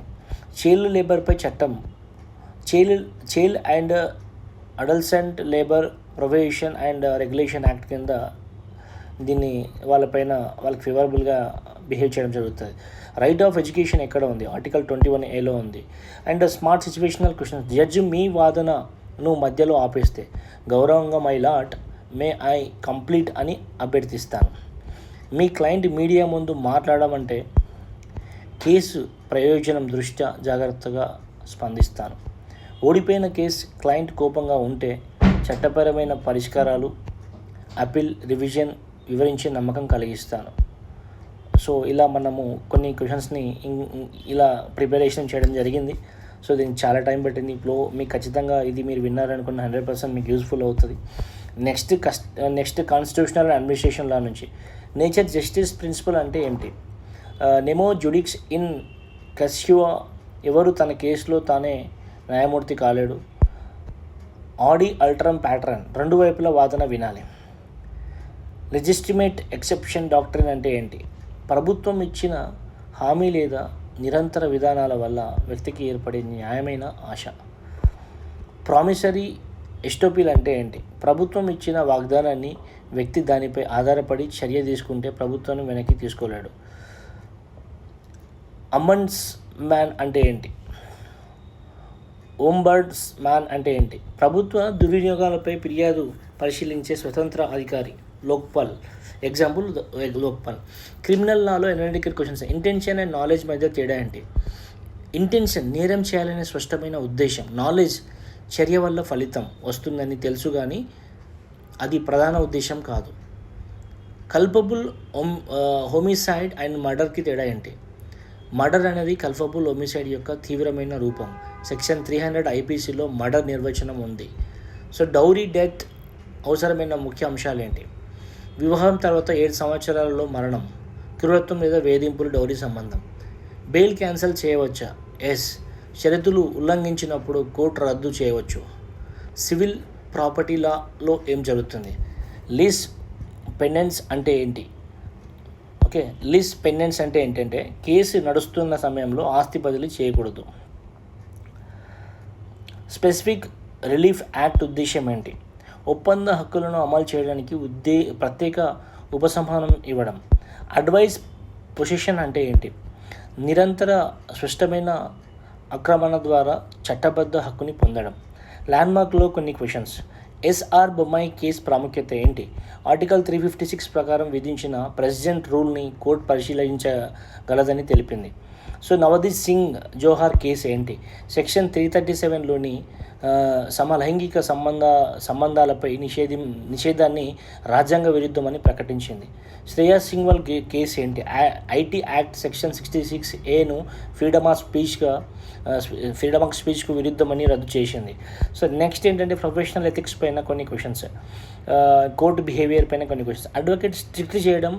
చైల్డ్ లేబర్పై చట్టం. Child and adolescent labour prohibition and regulation act కింద దీన్ని వాళ్ళకి ఫేవరబుల్గా బిహేవ్ చేయడం జరుగుతుంది. రైట్ ఆఫ్ ఎడ్యుకేషన్ ఎక్కడ ఉంది? ఆర్టికల్ 21A ఉంది. And smart situational questions. Judge మీ వాదనను మధ్యలో ఆపేస్తే గౌరవంగా my lord may I complete అని అభ్యర్థిస్తాను. మీ క్లయింట్ మీడియా ముందు మాట్లాడమంటే కేసు ప్రయోజనం దృష్ట్యా జాగ్రత్తగా స్పందిస్తాను. ఓడిపోయిన కేసు క్లయింట్ కోపంగా ఉంటే చట్టపరమైన పరిష్కారాలు, అపీల్, రివిజన్ వివరించే నమ్మకం కలిగిస్తాను. సో ఇలా మనము కొన్ని క్వశ్చన్స్ని ఇలా ప్రిపరేషన్ చేయడం జరిగింది. సో దీనికి చాలా టైం పట్టింది. ఇప్పుడు మీకు ఖచ్చితంగా ఇది మీరు విన్నారనుకున్న 100% మీకు యూస్ఫుల్ అవుతుంది. నెక్స్ట్ కాన్స్టిట్యూషనల్ అండ్ అడ్మినిస్ట్రేషన్ లా నుంచి నేచర్ జస్టిస్ ప్రిన్సిపల్ అంటే ఏంటి? నెమో జుడిక్స్ ఇన్ కస్యువా, ఎవరు తన కేసులో తానే న్యాయమూర్తి కాలేడు. ఆడి అల్ట్రమ్ ప్యాటర్న్, రెండు వైపుల వాదన వినాలి. లెజిస్టిమేట్ ఎక్సెప్షన్ డాక్ట్రిన్ అంటే ఏంటి? ప్రభుత్వం ఇచ్చిన హామీ లేదా నిరంతర విధానాల వల్ల వ్యక్తికి ఏర్పడే న్యాయమైన ఆశ. ప్రామిసరీ ఎస్టోపీల్ అంటే ఏంటి? ప్రభుత్వం ఇచ్చిన వాగ్దానాన్ని వ్యక్తి దానిపై ఆధారపడి చర్య తీసుకుంటే ప్రభుత్వాన్ని వెనక్కి తీసుకోలేడు. అంబడ్స్ మ్యాన్ అంటే ఏంటి? ఓంబర్డ్స్ మ్యాన్ అంటే ఏంటి? ప్రభుత్వ దుర్వినియోగాలపై ఫిర్యాదు పరిశీలించే స్వతంత్ర అధికారి. Lokpal, example Lokpal. Criminal Lalo analytical questions. Intention and knowledge మధ్య తేడా ఏంటి? ఇంటెన్షన్ నేరం చేయాలనే స్పష్టమైన ఉద్దేశం. నాలెడ్జ్ చర్య వల్ల ఫలితం వస్తుందని తెలుసు కానీ అది ప్రధాన ఉద్దేశం కాదు. కల్పబుల్ హోమిసైడ్ అండ్ మర్డర్కి తేడా ఏంటి? మర్డర్ అనేది కల్పబుల్ హోమిసైడ్ యొక్క తీవ్రమైన రూపం. సెక్షన్ 300 ఐపీసీలో మర్డర్ నిర్వచనం ఉంది. సో డౌరీ, డెత్ అవసరమైన ముఖ్య అంశాలు ఏంటి? వివాహం తర్వాత 7 సంవత్సరాలలో మరణం, క్రూరత్వం లేదా వేధింపులు డౌరీ సంబంధం. బెయిల్ క్యాన్సిల్ చేయవచ్చా? ఎస్. షరతులు ఉల్లంఘించినప్పుడు కోర్టు రద్దు చేయవచ్చు. సివిల్ ప్రాపర్టీ లాలో ఏం జరుగుతుంది? లీజ్ పెండెన్స్ అంటే ఏంటి? లీజ్ పెండెన్స్ అంటే ఏంటంటే కేసు నడుస్తున్న సమయంలో ఆస్తి బదిలీ చేయకూడదు. స్పెసిఫిక్ రిలీఫ్ యాక్ట్ ఉద్దేశం ఏంటి? ఒప్పంద హక్కులను అమలు చేయడానికి ప్రత్యేక ఉపశమనం ఇవ్వడం. అడ్వైస్ పొజిషన్ అంటే ఏంటి? నిరంతర స్పష్టమైన ఆక్రమణ ద్వారా చట్టబద్ధ హక్కుని పొందడం. ల్యాండ్మార్క్లో కొన్ని క్వశ్చన్స్. ఎస్ఆర్ బొమ్మాయి కేసు ప్రాముఖ్యత ఏంటి? ఆర్టికల్ 356 ప్రకారం విధించిన ప్రెసిడెంట్ రూల్ని కోర్టు పరిశీలించగలదని తెలిపింది. సో నవదీప్ సింగ్ జోహార్ కేసు ఏంటి? సెక్షన్ 337లోని సమలైంగిక సంబంధాలపై నిషేధాన్ని రాజ్యాంగ విరుద్ధమని ప్రకటించింది. శ్రేయా సింగ్వాల్ కేసు ఏంటి? ఐటీ యాక్ట్ సెక్షన్ 66Aను ఫ్రీడమ్ ఆఫ్ స్పీచ్కు విరుద్ధమని రద్దు చేసింది. సో నెక్స్ట్ ఏంటంటే ప్రొఫెషనల్ ఎథిక్స్ పైన కొన్ని క్వశ్చన్స్, కోర్టు బిహేవియర్ పైన కొన్ని క్వశ్చన్స్. అడ్వకేట్ స్ట్రిక్ట్ చేయడం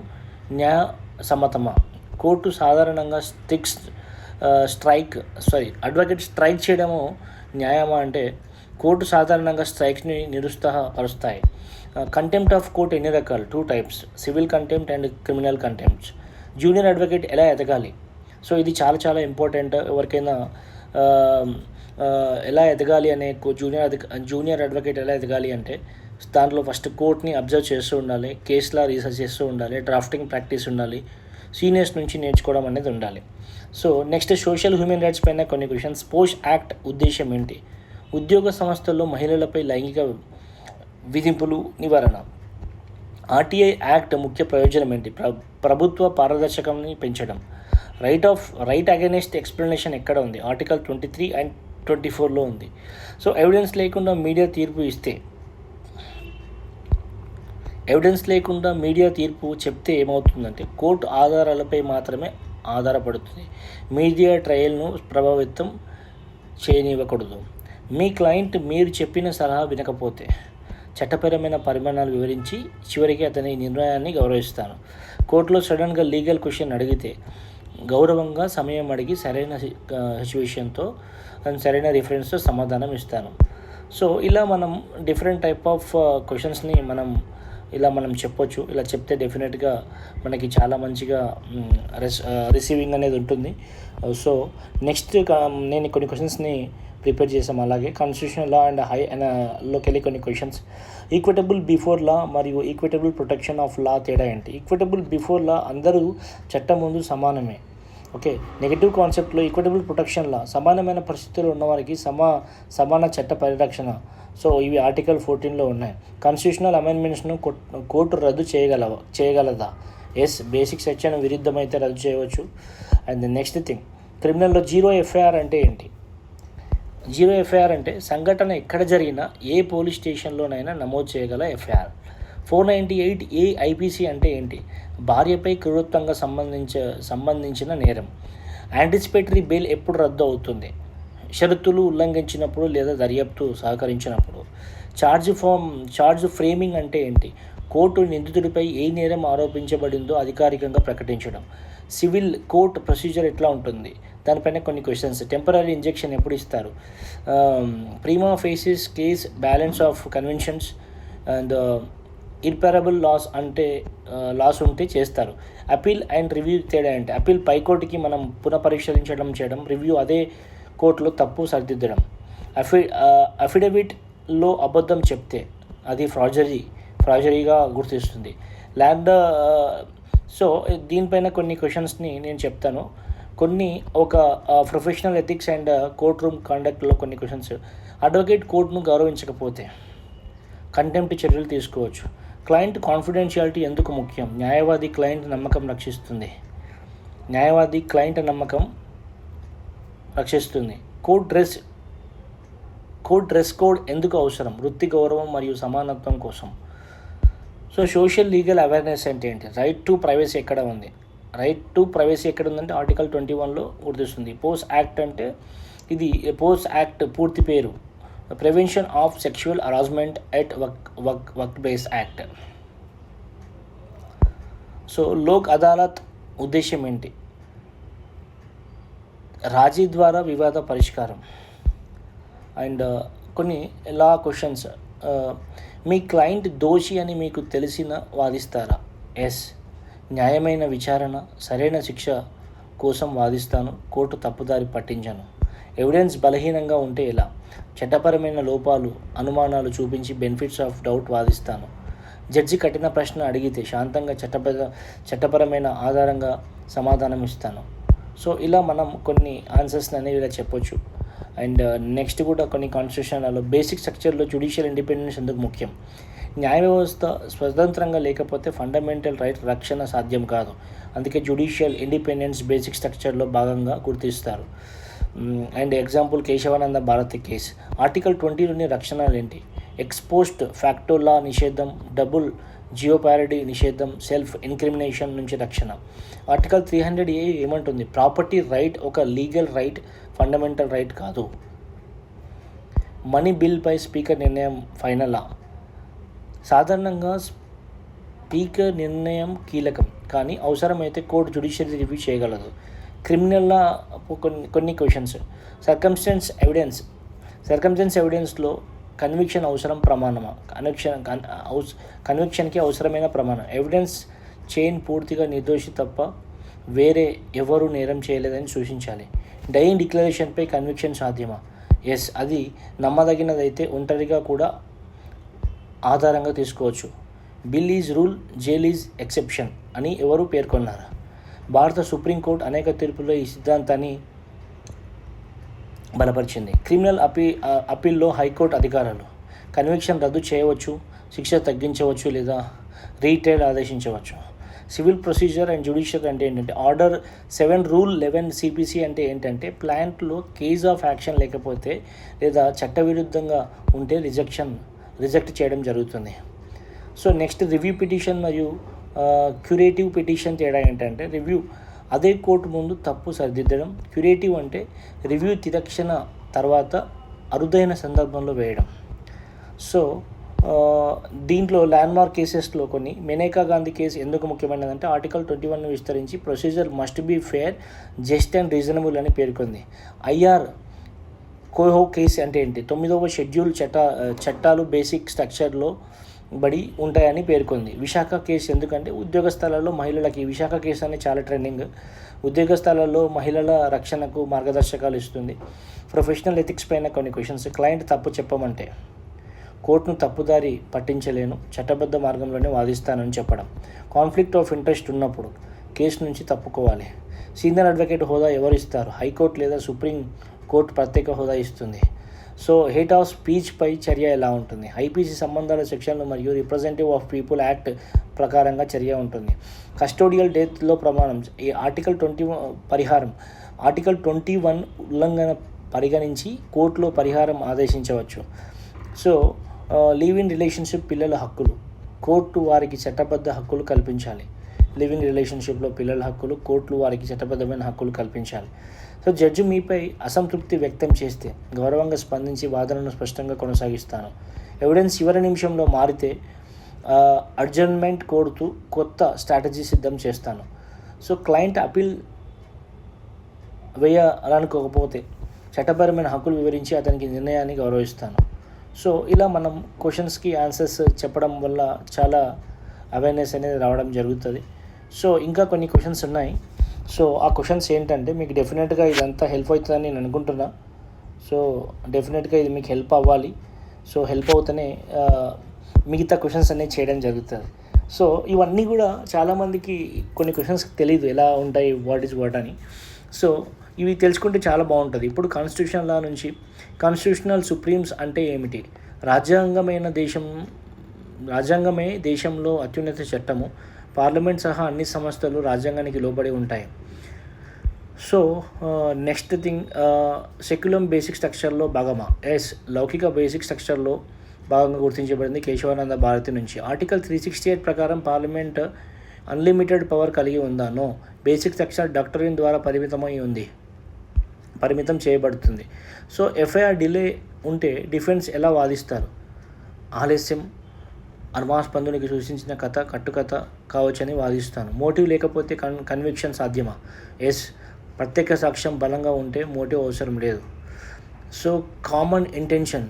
న్యాయ సమ్మతమా? కోర్టు సాధారణంగా అడ్వకేట్ స్ట్రైక్ చేయడము న్యాయమా అంటే కోర్టు సాధారణంగా స్ట్రైక్స్ని నిరుత్సాహపరుస్తాయి. కంటెంప్ట్ ఆఫ్ కోర్ట్ ఎన్ని రకాలు? 2 types, civil contempt and criminal contempt. Junior advocate ఎలా ఎదగాలి? సో ఇది చాలా చాలా ఇంపార్టెంట్. ఎవరికైనా ఎలా ఎదగాలి అనే జూనియర్ అడ్వకేట్ ఎలా ఎదగాలి అంటే దాంట్లో ఫస్ట్ కోర్ట్ని అబ్జర్వ్ చేస్తూ ఉండాలి, కేసులా రీసెర్చ్ చేస్తూ ఉండాలి, డ్రాఫ్టింగ్ ప్రాక్టీస్ ఉండాలి, సీనియర్స్ నుంచి నేర్చుకోవడం అనేది ఉండాలి. So next social human rights పైన కొన్ని క్వశ్చన్స్. పోస్ట్ యాక్ట్ ఉద్దేశం ఏంటి? ఉద్యోగ సంస్థల్లో మహిళలపై లైంగిక విధింపులు నివారణ. ఆర్టీఐ యాక్ట్ ముఖ్య ప్రయోజనం ఏంటి? ప్రభుత్వ పారదర్శకాన్ని పెంచడం. రైట్ అగైనెస్ట్ ఎక్స్ప్లెనేషన్ ఎక్కడ ఉంది? ఆర్టికల్ 23 అండ్ 24లో ఉంది. సో ఎవిడెన్స్ లేకుండా మీడియా తీర్పు చెప్తే ఏమవుతుందంటే కోర్టు ఆధారాలపై మాత్రమే ఆధారపడుతుంది. మీడియా ట్రయల్ను ప్రభావితం చేయనివ్వకూడదు. మీ క్లయింట్ మీరు చెప్పిన సలహా వినకపోతే చట్టపరమైన పరిమాణాలు వివరించి చివరికి అతని నిర్ణయాన్ని గౌరవిస్తాను. కోర్టులో సడన్గా లీగల్ క్వశ్చన్ అడిగితే గౌరవంగా సమయం అడిగి సరైన సిచ్యువేషన్తో సరైన రిఫరెన్స్తో సమాధానం ఇస్తాను. సో ఇలా మనం డిఫరెంట్ టైప్ ఆఫ్ క్వశ్చన్స్ని మనం చెప్పొచ్చు. ఇలా చెప్తే డెఫినెట్గా మనకి చాలా మంచిగా రిసీవింగ్ అనేది ఉంటుంది. సో నెక్స్ట్ నేను కొన్ని క్వశ్చన్స్ని ప్రిపేర్ చేసాం. అలాగే కాన్స్టిట్యూషనల్ లా అండ్ లోకి వెళ్ళి కొన్ని క్వశ్చన్స్. ఈక్విటబుల్ బిఫోర్ లా మరియు ఈక్విటబుల్ ప్రొటెక్షన్ ఆఫ్ లా తేడా ఏంటి? ఈక్విటబుల్ బిఫోర్ లా అందరూ చట్టం ముందు సమానమే. ఓకే. నెగటివ్ కాన్సెప్ట్లో ఈక్విటబుల్ ప్రొటెక్షన్ లా సమానమైన పరిస్థితుల్లో ఉన్నవారికి సమాన చట్ట పరిరక్షణ. సో ఇవి ఆర్టికల్ 14లో ఉన్నాయి. కాన్స్టిట్యూషనల్ అమెండ్మెంట్స్ను కోర్టు రద్దు చేయగలదా? ఎస్, బేసిక్ సెక్షన్ విరుద్ధమైతే రద్దు చేయవచ్చు. అండ్ నెక్స్ట్ థింగ్, క్రిమినల్లో జీరో ఎఫ్ఐఆర్ అంటే ఏంటి? జీరో ఎఫ్ఐఆర్ అంటే సంఘటన ఎక్కడ జరిగినా ఏ పోలీస్ స్టేషన్లోనైనా నమోదు చేయగల ఎఫ్ఐఆర్. 498A ఐపీసీ అంటే ఏంటి? భార్యపై క్రూరత్వంగా సంబంధించిన నేరం. యాంటిసిపేటరీ బెయిల్ ఎప్పుడు రద్దు అవుతుంది? షరతులు ఉల్లంఘించినప్పుడు లేదా దర్యాప్తు సహకరించినప్పుడు. ఛార్జ్ ఫ్రేమింగ్ అంటే ఏంటి? కోర్టు నిందితుడిపై ఏ నేరం ఆరోపించబడిందో అధికారికంగా ప్రకటించడం. సివిల్ కోర్ట్ ప్రొసీజర్ ఎట్లా ఉంటుంది? దానిపైన కొన్ని క్వశ్చన్స్. టెంపరరీ ఇంజెక్షన్ ఎప్పుడు ఇస్తారు? Prima facie case balance of conventions and irreparable loss ఉంటే చేస్తారు. అపీల్ అండ్ రివ్యూ తేడా అంటే అపీల్ పైకోర్టుకి మనం పునఃపరిశీలించడం చేయడం, రివ్యూ అదే కోర్టులో తప్పు సరిదిద్దడం. అఫిడవిట్లో అబద్ధం చెప్తే అది ఫ్రాజరీగా గుర్తిస్తుంది. సో దీనిపైన కొన్ని క్వశ్చన్స్ని నేను చెప్తాను. కొన్ని ఒక professional ethics and court room కాండక్ట్లో కొన్ని క్వశ్చన్స్. అడ్వకేట్ కోర్టును గౌరవించకపోతే కంటెంప్ట్ చర్యలు తీసుకోవచ్చు. క్లయింట్ కాన్ఫిడెన్షియాలిటీ ఎందుకు ముఖ్యం? న్యాయవాది క్లయింట్ నమ్మకం రక్షిస్తుంది. కోర్ట్ డ్రెస్ కోడ్ ఎందుకు అవసరం? వృత్తి గౌరవం మరియు సమానత్వం కోసం. సో సోషల్ లీగల్ అవేర్నెస్ అంటే ఏంటి? రైట్ టు ప్రైవసీ ఎక్కడ ఉంది? ఉందంటే ఆర్టికల్ 21లో గుర్తిస్తుంది. పోస్ట్ యాక్ట్ అంటే ఇది పోస్ట్ యాక్ట్ పూర్తి పేరు prevention of sexual harassment at work place act. So Lok Adalat ఉద్దేశం ఏంటి? రాజీ ద్వారా వివాద పరిష్కారం. అండ్ కొన్ని లా క్వశ్చన్స్. మీ క్లయింట్ దోషి అని మీకు తెలిసిన వాదిస్తారా? ఎస్, న్యాయమైన విచారణ, సరైన శిక్ష కోసం వాదిస్తాను. కోర్టు తప్పుదారి పట్టించను. ఎవిడెన్స్ బలహీనంగా ఉంటే ఎలా? చట్టపరమైన లోపాలు, అనుమానాలు చూపించి బెనిఫిట్స్ ఆఫ్ డౌట్ వాదిస్తాను. జడ్జి కఠిన ప్రశ్న అడిగితే శాంతంగా చట్టపరమైన ఆధారంగా సమాధానం ఇస్తాను. సో ఇలా మనం కొన్ని ఆన్సర్స్ని అనేవి ఇలా చెప్పొచ్చు. అండ్ నెక్స్ట్ కూడా కొన్ని కాన్స్టిట్యూషన్లలో బేసిక్ స్ట్రక్చర్లో జ్యుడిషియల్ ఇండిపెండెన్స్ ఎందుకు ముఖ్యం? న్యాయ వ్యవస్థ స్వతంత్రంగా లేకపోతే ఫండమెంటల్ రైట్ రక్షణ సాధ్యం కాదు. అందుకే జ్యుడిషియల్ ఇండిపెండెన్స్ బేసిక్ స్ట్రక్చర్లో భాగంగా గుర్తిస్తారు. And example Keshavananda Bharati case. Article 20లోని రక్షణలు ఏంటి? ఎక్స్పోస్ట్ ఫ్యాక్టో లా నిషేధం, డబుల్ జియోపారిటీ నిషేధం, సెల్ఫ్ ఇన్క్రిమినేషన్ నుంచి రక్షణ. ఆర్టికల్ 300A ఏమంటుంది? ప్రాపర్టీ రైట్ ఒక లీగల్ రైట్, ఫండమెంటల్ రైట్ కాదు. మనీ బిల్పై స్పీకర్ నిర్ణయం ఫైనలా? సాధారణంగా స్పీకర్ నిర్ణయం కీలకం, కానీ అవసరమైతే కోర్టు జ్యుడిషియరీ రివ్యూ చేయగలదు. క్రిమినల్లా కొన్ని క్వశ్చన్స్. సర్కమ్స్టెన్స్ ఎవిడెన్స్లో కన్విక్షన్ అవసరం ప్రమాణమా? కన్విక్షన్కి అవసరమైన ప్రమాణం. ఎవిడెన్స్ చైన్ పూర్తిగా నిర్దోషి తప్ప వేరే ఎవరు నేరం చేయలేదని సూచించాలి. డైయింగ్ డిక్లరేషన్పై కన్విక్షన్ సాధ్యమా? ఎస్, అది నమ్మదగినదైతే ఒంటరిగా కూడా ఆధారంగా తీసుకోవచ్చు. Bill is rule, jail is exception అని ఎవరు పేర్కొన్నారు? భారత సుప్రీంకోర్టు అనేక తీర్పుల్లో ఈ సిద్ధాంతాన్ని బలపరిచింది. క్రిమినల్ అపీల్లో హైకోర్టు అధికారాలు. కన్విక్షన్ రద్దు చేయవచ్చు, శిక్ష తగ్గించవచ్చు లేదా రీట్రయల్ ఆదేశించవచ్చు. సివిల్ ప్రొసీజర్ అండ్ జ్యుడిషియల్ అంటే ఏంటంటే ఆర్డర్ 7 రూల్ 11 సిపిసి అంటే ఏంటంటే ప్లాంట్లో కేస్ ఆఫ్ యాక్షన్ లేకపోతే లేదా చట్టవిరుద్ధంగా ఉంటే రిజెక్ట్ చేయడం జరుగుతుంది. సో నెక్స్ట్ రివ్యూ పిటిషన్ మరియు క్యూరేటివ్ పిటిషన్ తేడా ఏంటంటే రివ్యూ అదే కోర్టు ముందు తప్పు సరిదిద్దడం. క్యూరేటివ్ అంటే రివ్యూ తిరక్షణ తర్వాత అరుదైన సందర్భంలో వేయడం. సో దీంట్లో ల్యాండ్మార్క్ కేసెస్లో కొన్ని మెనేకా గాంధీ కేసు ఎందుకు ముఖ్యమైనదంటే ఆర్టికల్ 21 విస్తరించి procedure must be fair, just and reasonable అని పేర్కొంది. ఐఆర్ కోహో కేసు అంటే ఏంటి? 9వ షెడ్యూల్ చట్టాలు బేసిక్ స్ట్రక్చర్లో బడి ఉంటాయని పేర్కొంది. విశాఖ కేసు ఎందుకంటే ఉద్యోగ స్థలాల్లో మహిళలకి విశాఖ కేసు అనేది చాలా ట్రెండింగ్. ఉద్యోగ స్థలాల్లో మహిళల రక్షణకు మార్గదర్శకాలు ఇస్తుంది. ప్రొఫెషనల్ ఎథిక్స్ పైన కొన్ని క్వశ్చన్స్. క్లయింట్ తప్పు చెప్పమంటే కోర్టును తప్పుదారి పట్టించలేను, చట్టబద్ధ మార్గంలోనే వాదిస్తానని చెప్పడం. కాన్ఫ్లిక్ట్ ఆఫ్ ఇంట్రెస్ట్ ఉన్నప్పుడు కేసు నుంచి తప్పుకోవాలి. సీనియర్ అడ్వకేట్ హోదా ఎవరు ఇస్తారు? హైకోర్టు లేదా సుప్రీం కోర్టు ప్రత్యేక హోదా ఇస్తుంది. సో హేట్ ఆఫ్ స్పీచ్పై చర్య ఎలా ఉంటుంది? ఐపీసీ సంబంధాల సెక్షన్లు మరియు రిప్రజెంటేటివ్ ఆఫ్ పీపుల్ యాక్ట్ ప్రకారంగా చర్య ఉంటుంది. కస్టోడియల్ డెత్లో ప్రమాణం. ఈ ఆర్టికల్ 21 ఉల్లంఘన పరిగణించి కోర్టులో పరిహారం ఆదేశించవచ్చు. సో లివ్ ఇన్ రిలేషన్షిప్ పిల్లల హక్కులు. కోర్టు వారికి చట్టబద్ధ హక్కులు కల్పించాలి. లివ్ ఇన్ రిలేషన్షిప్లో పిల్లల హక్కులు కోర్టులు వారికి చట్టబద్ధమైన హక్కులు కల్పించాలి. సో జడ్జి మీపై అసంతృప్తి వ్యక్తం చేస్తే గౌరవంగా స్పందించి వాదనను స్పష్టంగా కొనసాగిస్తాను. ఎవిడెన్స్ చివరి నిమిషంలో మారితే అడ్జర్న్మెంట్ కోరుతూ కొత్త స్ట్రాటజీ సిద్ధం చేస్తాను. సో క్లయింట్ అపీల్ వేయాలనుకోకపోతే చట్టపరమైన హక్కులు వివరించి అతనికి నిర్ణయాన్ని గౌరవిస్తాను. సో ఇలా మనం క్వశ్చన్స్కి ఆన్సర్స్ చెప్పడం వల్ల చాలా అవేర్నెస్ అనేది రావడం జరుగుతుంది. సో ఇంకా కొన్ని క్వశ్చన్స్ ఉన్నాయి. సో ఆ క్వశ్చన్స్ ఏంటంటే మీకు డెఫినెట్గా ఇదంతా హెల్ప్ అవుతుందని నేను అనుకుంటున్నా. సో డెఫినెట్గా ఇది మీకు హెల్ప్ అవ్వాలి. సో హెల్ప్ అవుతూనే మిగతా క్వశ్చన్స్ అనేవి చేయడం జరుగుతుంది. సో ఇవన్నీ కూడా చాలామందికి కొన్ని క్వశ్చన్స్ తెలియదు ఎలా ఉంటాయి, వాట్ ఈజ్ వాట్ అని. సో ఇవి తెలుసుకుంటే చాలా బాగుంటుంది. ఇప్పుడు కాన్స్టిట్యూషన్ లా నుంచి కాన్స్టిట్యూషనల్ సుప్రీమ్స్ అంటే ఏమిటి? రాజ్యాంగమే దేశంలో అత్యున్నత చట్టము. పార్లమెంట్ సహా అన్ని సంస్థలు రాజ్యాంగానికి లోబడి ఉంటాయి. So next thing, secular basic స్ట్రక్చర్లో భాగమా? ఎస్, లౌకిక బేసిక్ స్ట్రక్చర్లో భాగంగా గుర్తించబడింది కేశవానంద భారతి నుంచి. ఆర్టికల్ 368 ప్రకారం పార్లమెంట్ అన్లిమిటెడ్ పవర్ కలిగి ఉందా? నో. బేసిక్ స్ట్రక్చర్ డాక్టరీన్ ద్వారా పరిమితం చేయబడుతుంది. సో ఎఫ్ఐఆర్ డిలే ఉంటే డిఫెన్స్ ఎలా వాదిస్తారు? ఆలస్యం అనుమానాస్పదునికి సూచించిన కట్టుకథ కావచ్చని వాదిస్తాను. మోటివ్ లేకపోతే కన్విక్షన్ సాధ్యమా? ఎస్, ప్రత్యేక సాక్ష్యం బలంగా ఉంటే మోటివ్ అవసరం లేదు. So common intention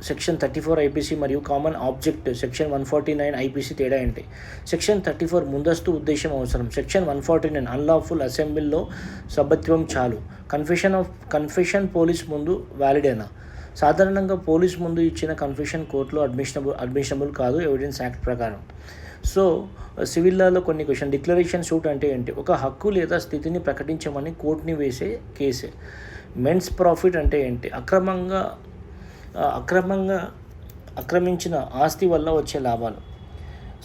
section 34 IPC మరియు కామన్ ఆబ్జెక్ట్ సెక్షన్ 149 ఐపీసీ తేడా ఏంటి? సెక్షన్ 34 ముందస్తు ఉద్దేశం అవసరం. సెక్షన్ 149 అన్లాఫుల్ అసెంబ్లీలో సభ్యత్వం చాలు. కన్ఫెషన్ పోలీస్ ముందు వ్యాలిడేనా? సాధారణంగా పోలీస్ ముందు ఇచ్చిన కన్ఫెషన్ కోర్టులో అడ్మిషనబుల్ కాదు ఎవిడెన్స్ యాక్ట్ ప్రకారం. సో సివిల్ లాలో కొన్ని క్వశ్చన్. డిక్లరేషన్ సూట్ అంటే ఏంటి? ఒక హక్కు లేదా స్థితిని ప్రకటించమని కోర్టుని వేసే కేసే. మెన్స్ ప్రాఫిట్ అంటే ఏంటి? ఆక్రమించిన ఆస్తి వల్ల వచ్చే లాభాలు.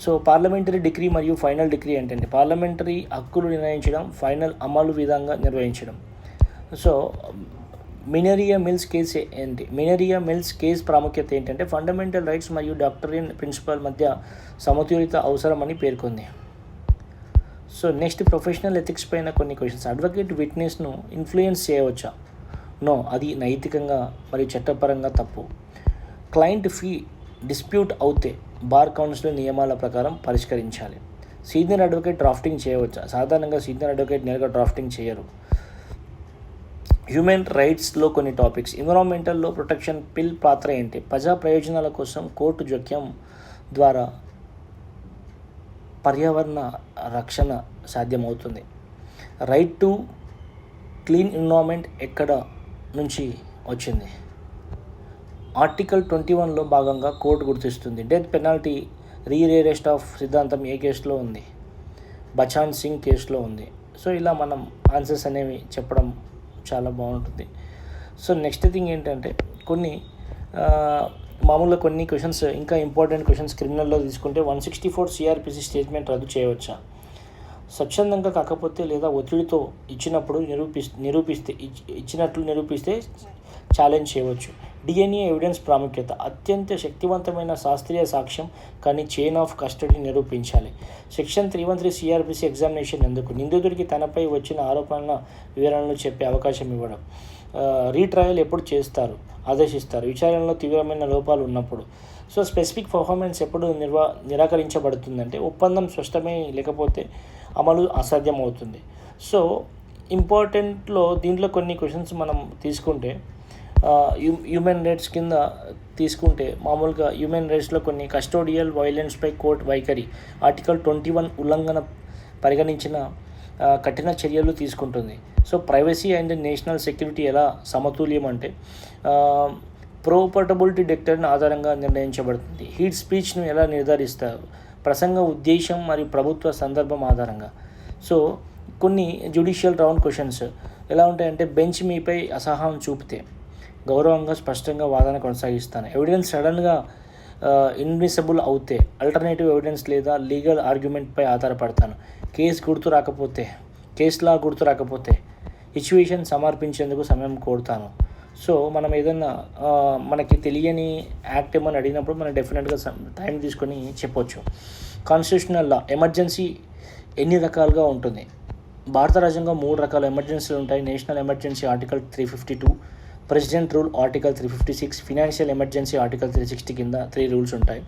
సో పార్లమెంటరీ డిగ్రీ మరియు ఫైనల్ డిగ్రీ ఏంటంటే పార్లమెంటరీ హక్కులు నిర్ణయించడం, ఫైనల్ అమలు విధంగా నిర్వహించడం. సో మినరియా మిల్స్ కేసు ఏంటి? మినరియా మిల్స్ కేసు ప్రాముఖ్యత ఏంటంటే ఫండమెంటల్ రైట్స్ మరియు డాక్టరీన్ ప్రిన్సిపల్ మధ్య సమతుల్యత అవసరమని పేర్కొంది. సో నెక్స్ట్, ప్రొఫెషనల్ ఎథిక్స్ పైన కొన్ని క్వశ్చన్స్. అడ్వకేట్ విట్నెస్ను ఇన్ఫ్లుయెన్స్ చేయవచ్చా? నో, అది నైతికంగా మరియు చట్టపరంగా తప్పు. క్లయింట్ ఫీ డిస్ప్యూట్ అవుతే బార్ కౌన్సిల్ నియమాల ప్రకారం పరిష్కరించాలి. సీనియర్ అడ్వకేట్ డ్రాఫ్టింగ్ చేయవచ్చా? సాధారణంగా సీనియర్ అడ్వకేట్ నేరుగా డ్రాఫ్టింగ్ చేయరు. హ్యూమన్ రైట్స్లో కొన్ని టాపిక్స్. ఎన్విరాన్మెంటల్లో ప్రొటెక్షన్ బిల్ పాత్ర ఏంటి? ప్రజా ప్రయోజనాల కోసం కోర్టు జోక్యం ద్వారా పర్యావరణ రక్షణ సాధ్యమవుతుంది. రైట్ టు క్లీన్ ఎన్విరాన్మెంట్ ఎక్కడ నుంచి వచ్చింది? ఆర్టికల్ 21లో భాగంగా కోర్టు గుర్తిస్తుంది. డెత్ పెనాల్టీ రీఅరెస్ట్ ఆఫ్ సిద్ధాంతం ఏ కేసులో ఉంది? బచాన్ సింగ్ కేసులో ఉంది. సో ఇలా మనం ఆన్సర్స్ అనేవి చెప్పడం చాలా బాగుంటుంది. సో నెక్స్ట్ థింగ్ ఏంటంటే మామూలుగా కొన్ని క్వశ్చన్స్, ఇంకా ఇంపార్టెంట్ క్వశ్చన్స్ క్రిమినల్లో తీసుకుంటే 164 సిఆర్పిసి స్టేట్మెంట్ రద్దు చేయవచ్చా? స్వచ్ఛందంగా కాకపోతే లేదా ఒత్తిడితో ఇచ్చినట్లు నిరూపిస్తే ఛాలెంజ్ చేయవచ్చు. డిఎన్ఏ ఎవిడెన్స్ ప్రాముఖ్యత అత్యంత శక్తివంతమైన శాస్త్రీయ సాక్ష్యం, కానీ చైన్ ఆఫ్ కస్టడీ నిరూపించాలి. సెక్షన్ 313 సిఆర్పిసి ఎగ్జామినేషన్ ఎందుకు? నిందితుడికి తనపై వచ్చిన ఆరోపణల వివరాలను చెప్పే అవకాశం ఇవ్వడం. రీట్రయల్ ఎప్పుడు చేస్తారు ఆదేశిస్తారు? విచారణలో తీవ్రమైన లోపాలు ఉన్నప్పుడు. సో స్పెసిఫిక్ పర్ఫార్మెన్స్ ఎప్పుడు నిరాకరించబడుతుందంటే ఒప్పందం స్పష్టమై లేకపోతే అమలు అసాధ్యం అవుతుంది. సో ఇంపార్టెంట్లో దీంట్లో కొన్ని క్వశ్చన్స్ మనం తీసుకుంటే హ్యూమన్ రైట్స్ కింద తీసుకుంటే మామూలుగా హ్యూమన్ రైట్స్లో కొన్ని కస్టోడియల్ వైలెన్స్పై కోర్టు వైఖరి ఆర్టికల్ 21 ఉల్లంఘన పరిగణించిన కఠిన చర్యలు తీసుకుంటుంది. So privacy and national security ఎలా సమతుల్యం అంటే ప్రోపోర్టబిలిటీ డెక్టర్ని ఆధారంగా నిర్ణయించబడుతుంది. హీట్ స్పీచ్ను ఎలా నిర్ధారిస్తారు? ప్రసంగ ఉద్దేశం మరియు ప్రభుత్వ సందర్భం ఆధారంగా. సో కొన్ని జ్యుడిషియల్ రౌండ్ క్వశ్చన్స్ ఎలా ఉంటాయంటే బెంచ్ మీపై అసహనం చూపితే గౌరవంగా స్పష్టంగా వాదన కొనసాగిస్తాను. ఎవిడెన్స్ సడన్గా ఇన్విసిబుల్ అవుతే ఆల్టర్నేటివ్ ఎవిడెన్స్ లేదా లీగల్ ఆర్గ్యుమెంట్పై ఆధారపడతాను. కేసులా గుర్తు రాకపోతే సిచ్యువేషన్ సమర్పించేందుకు సమయం కోరుతాను. సో మనం ఏదన్నా మనకి తెలియని యాక్ట్ ఏమని అడిగినప్పుడు మనం డెఫినెట్గా టైం తీసుకొని చెప్పొచ్చు. కాన్స్టిట్యూషనల్ లా ఎమర్జెన్సీ ఎన్ని రకాలుగా ఉంటుంది? భారత రాజ్యాంగం 3 రకాల ఎమర్జెన్సీలు ఉంటాయి. National emergency article 352, president rule article 356, financial emergency article 360 కింద 3 రూల్స్ ఉంటాయి.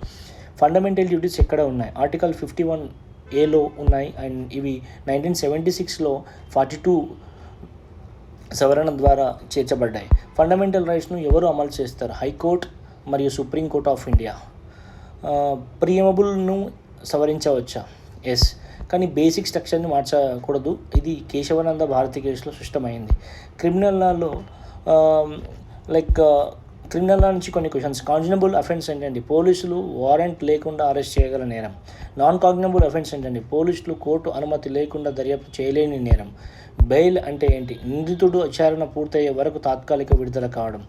ఫండమెంటల్ డ్యూటీస్ ఎక్కడ ఉన్నాయి? ఆర్టికల్ 51A ఉన్నాయి అండ్ ఇవి 1976లో 42 సవరణ ద్వారా చేర్చబడ్డాయి. ఫండమెంటల్ రైట్స్ను ఎవరు అమలు చేస్తారు? హైకోర్టు మరియు సుప్రీంకోర్టు ఆఫ్ ఇండియా. ప్రియమబుల్ను సవరించవచ్చా? ఎస్, కానీ బేసిక్ స్ట్రక్చర్ని మార్చకూడదు. ఇది కేశవానంద భారతి కేసులో స్పష్టమైంది. క్రిమినల్ లాలో క్రిమినల్ లా నుంచి కొన్ని క్వశ్చన్స్. కాగ్నిజబుల్ అఫెన్స్ ఏంటండి? పోలీసులు వారెంట్ లేకుండా అరెస్ట్ చేయగల నేరం. నాన్ కాగ్నిజబుల్ అఫెన్స్ ఏంటండి? పోలీసులు కోర్టు అనుమతి లేకుండా దర్యాప్తు చేయలేని నేరం. బెయిల్ అంటే ఏంటి? నిందితుడు విచారణ పూర్తయ్యే వరకు తాత్కాలిక విడుదల కావడం.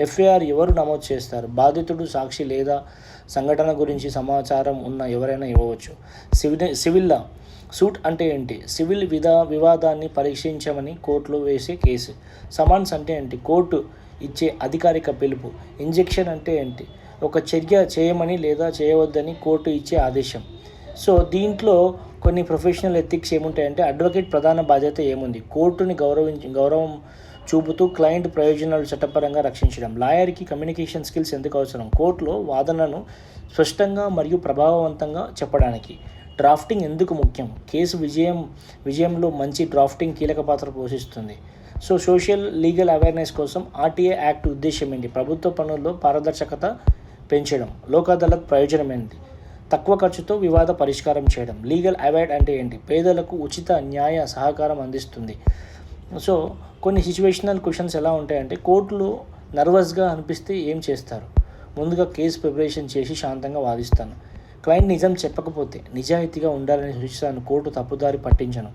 ఎఫ్ఐఆర్ ఎవరు నమోదు చేస్తారు? బాధితుడు, సాక్షి లేదా సంఘటన గురించి సమాచారం ఉన్న ఎవరైనా ఇవ్వవచ్చు. సివిల్ లా సూట్ అంటే ఏంటి? సివిల్ వివాదాన్ని పరీక్షించమని కోర్టులో వేసే కేసు. సమన్స్ అంటే ఏంటి? కోర్టు ఇచ్చే అధికారిక పిలుపు. ఇంజెక్షన్ అంటే ఏంటి? ఒక చర్య చేయమని లేదా చేయవద్దని కోర్టు ఇచ్చే ఆదేశం. దీంట్లో కొన్ని ప్రొఫెషనల్ ఎథిక్స్ ఏముంటాయంటే అడ్వకేట్ ప్రధాన బాధ్యత ఏముంది? కోర్టుని గౌరవం చూపుతూ క్లయింట్ ప్రయోజనాలు చట్టపరంగా రక్షించడం. లాయర్కి కమ్యూనికేషన్ స్కిల్స్ ఎందుకు అవసరం? కోర్టులో వాదనను స్పష్టంగా మరియు ప్రభావవంతంగా చెప్పడానికి. డ్రాఫ్టింగ్ ఎందుకు ముఖ్యం? కేసు విజయంలో మంచి డ్రాఫ్టింగ్ కీలక పాత్ర పోషిస్తుంది. సోషల్ లీగల్ అవేర్నెస్ కోసం ఆర్టీఏ యాక్ట్ ఉద్దేశం ఏంటి? ప్రభుత్వ పనుల్లో పారదర్శకత పెంచడం. లోక్ అదాలత్ ప్రయోజనం ఏంటి? తక్కువ ఖర్చుతో వివాద పరిష్కారం చేయడం. లీగల్ అవాయిడ్ అంటే ఏంటి? పేదలకు ఉచిత న్యాయ సహకారం అందిస్తుంది. కొన్ని సిచ్యువేషనల్ క్వశ్చన్స్ ఎలా ఉంటాయంటే కోర్టులో నర్వస్గా అనిపిస్తే ఏం చేస్తారు? ముందుగా కేసు ప్రిపరేషన్ చేసి శాంతంగా వాదిస్తాను. క్లయింట్ నిజం చెప్పకపోతే నిజాయితీగా ఉండాలని సూచిస్తాను. కోర్టు తప్పుదారి పట్టించను.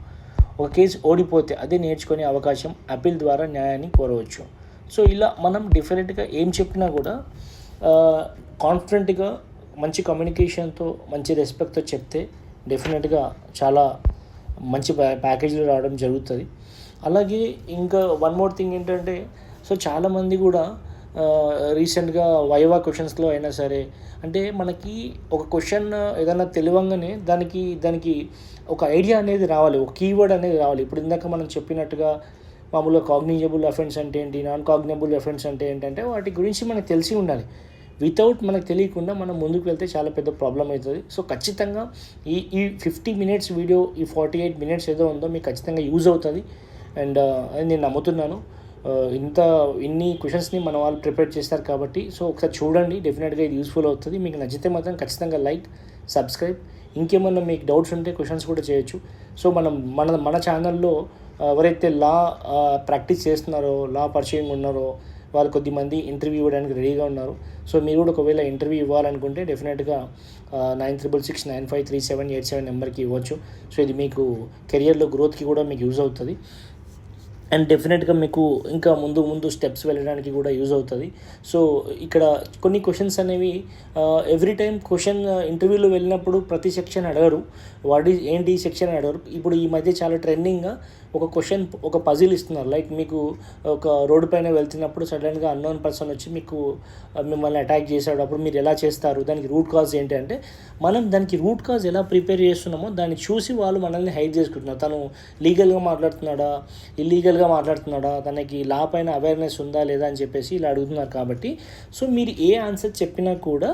ఒక కేసు ఓడిపోతే అదే నేర్చుకునే అవకాశం. అప్పీల్ ద్వారా న్యాయాన్ని కోరవచ్చు. ఇలా మనం డిఫరెంట్గా ఏం చెప్పినా కూడా కాన్ఫిడెంట్గా మంచి కమ్యూనికేషన్తో మంచి రెస్పెక్ట్తో చెప్తే డెఫినెట్గా చాలా మంచి ప్యాకేజీలు రావడం జరుగుతుంది. అలాగే ఇంకా వన్ మోర్ థింగ్ ఏంటంటే చాలామంది కూడా రీసెంట్గా వైవా క్వశ్చన్స్లో అయినా సరే అంటే మనకి ఒక క్వశ్చన్ ఏదైనా తెలియంగానే దానికి ఒక ఐడియా అనేది రావాలి, ఒక కీవర్డ్ అనేది రావాలి. ఇప్పుడు ఇందాక మనం చెప్పినట్టుగా మామూలుగా కాగ్నిజబుల్ అఫెన్స్ అంటే ఏంటి, నాన్ కాగ్నిజబుల్ అఫెన్స్ అంటే ఏంటంటే వాటి గురించి మనకు తెలిసి ఉండాలి. వితౌట్ మనకు తెలియకుండా మనం ముందుకు వెళ్తే చాలా పెద్ద ప్రాబ్లం అవుతుంది. ఖచ్చితంగా ఈ 50 మినిట్స్ వీడియో, ఈ 48 మినిట్స్ ఏదో ఉందో మీకు ఖచ్చితంగా యూజ్ అవుతుంది అండ్ నేను నమ్ముతున్నాను. ఇన్ని క్వశ్చన్స్ని మన వాళ్ళు ప్రిపేర్ చేస్తారు కాబట్టి ఒకసారి చూడండి, డెఫినెట్గా ఇది యూస్ఫుల్ అవుతుంది. మీకు నచ్చితే మాత్రం ఖచ్చితంగా లైక్, సబ్స్క్రైబ్. ఇంకేమన్నా మీకు డౌట్స్ ఉంటే క్వశ్చన్స్ కూడా చేయొచ్చు. మన ఛానల్లో ఎవరైతే లా ప్రాక్టీస్ చేస్తున్నారో, లా పరిచయం ఉన్నారో వాళ్ళు కొద్దిమంది ఇంటర్వ్యూ ఇవ్వడానికి రెడీగా ఉన్నారు. మీరు కూడా ఒకవేళ ఇంటర్వ్యూ ఇవ్వాలనుకుంటే డెఫినెట్గా 9666953787 నెంబర్కి ఇవ్వచ్చు. ఇది మీకు కెరియర్లో గ్రోత్కి కూడా మీకు యూజ్ అవుతుంది అండ్ డెఫినెట్గా మీకు ఇంకా ముందు స్టెప్స్ వెళ్ళడానికి కూడా యూజ్ అవుతుంది. ఇక్కడ కొన్ని క్వశ్చన్స్ అనేవి ఎవ్రీ టైం క్వశ్చన్ ఇంటర్వ్యూలో వెళ్ళినప్పుడు ప్రతి సెక్షన్ అడగరు, ఏంటి సెక్షన్ అడగరు. ఇప్పుడు ఈ మధ్య చాలా ట్రెండింగ్గా ఒక క్వశ్చన్, ఒక పజిల్ ఇస్తున్నారు. లైక్ మీకు ఒక రోడ్డు పైన వెళ్తున్నప్పుడు సడన్గా అన్నోన్ పర్సన్ వచ్చి మీకు మిమ్మల్ని అటాక్ చేశాడు, అప్పుడు మీరు ఎలా చేస్తారు, దానికి రూట్ కాజ్ ఏంటి అంటే, మనం దానికి రూట్ కాజ్ ఎలా ప్రిపేర్ చేస్తున్నామో దాన్ని చూసి వాళ్ళు మనల్ని హైడ్ చేసుకుంటున్నారు. తను లీగల్గా మాట్లాడుతున్నాడా, ఇల్లీగల్గా మాట్లాడుతున్నాడా, తనకి లా పైన అవేర్నెస్ ఉందా లేదా అని చెప్పేసి ఇలా అడుగుతున్నారు. కాబట్టి సో మీరు ఏ ఆన్సర్ చెప్పినా కూడా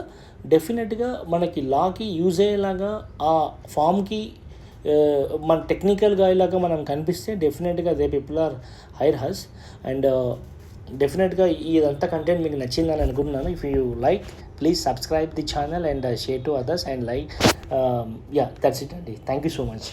డెఫినెట్గా మనకి లాకి యూజ్ అయ్యేలాగా ఆ ఫామ్కి మన టెక్నికల్గా ఇలాగా మనం కనిపిస్తే డెఫినెట్గా they people are hire us. And డెఫినెట్గా ఇదంతా కంటెంట్ మీకు నచ్చిందని అనుకుంటున్నాను. If you like, please subscribe the channel and share to others and like. Ya, that's it అండి. Thank you so much.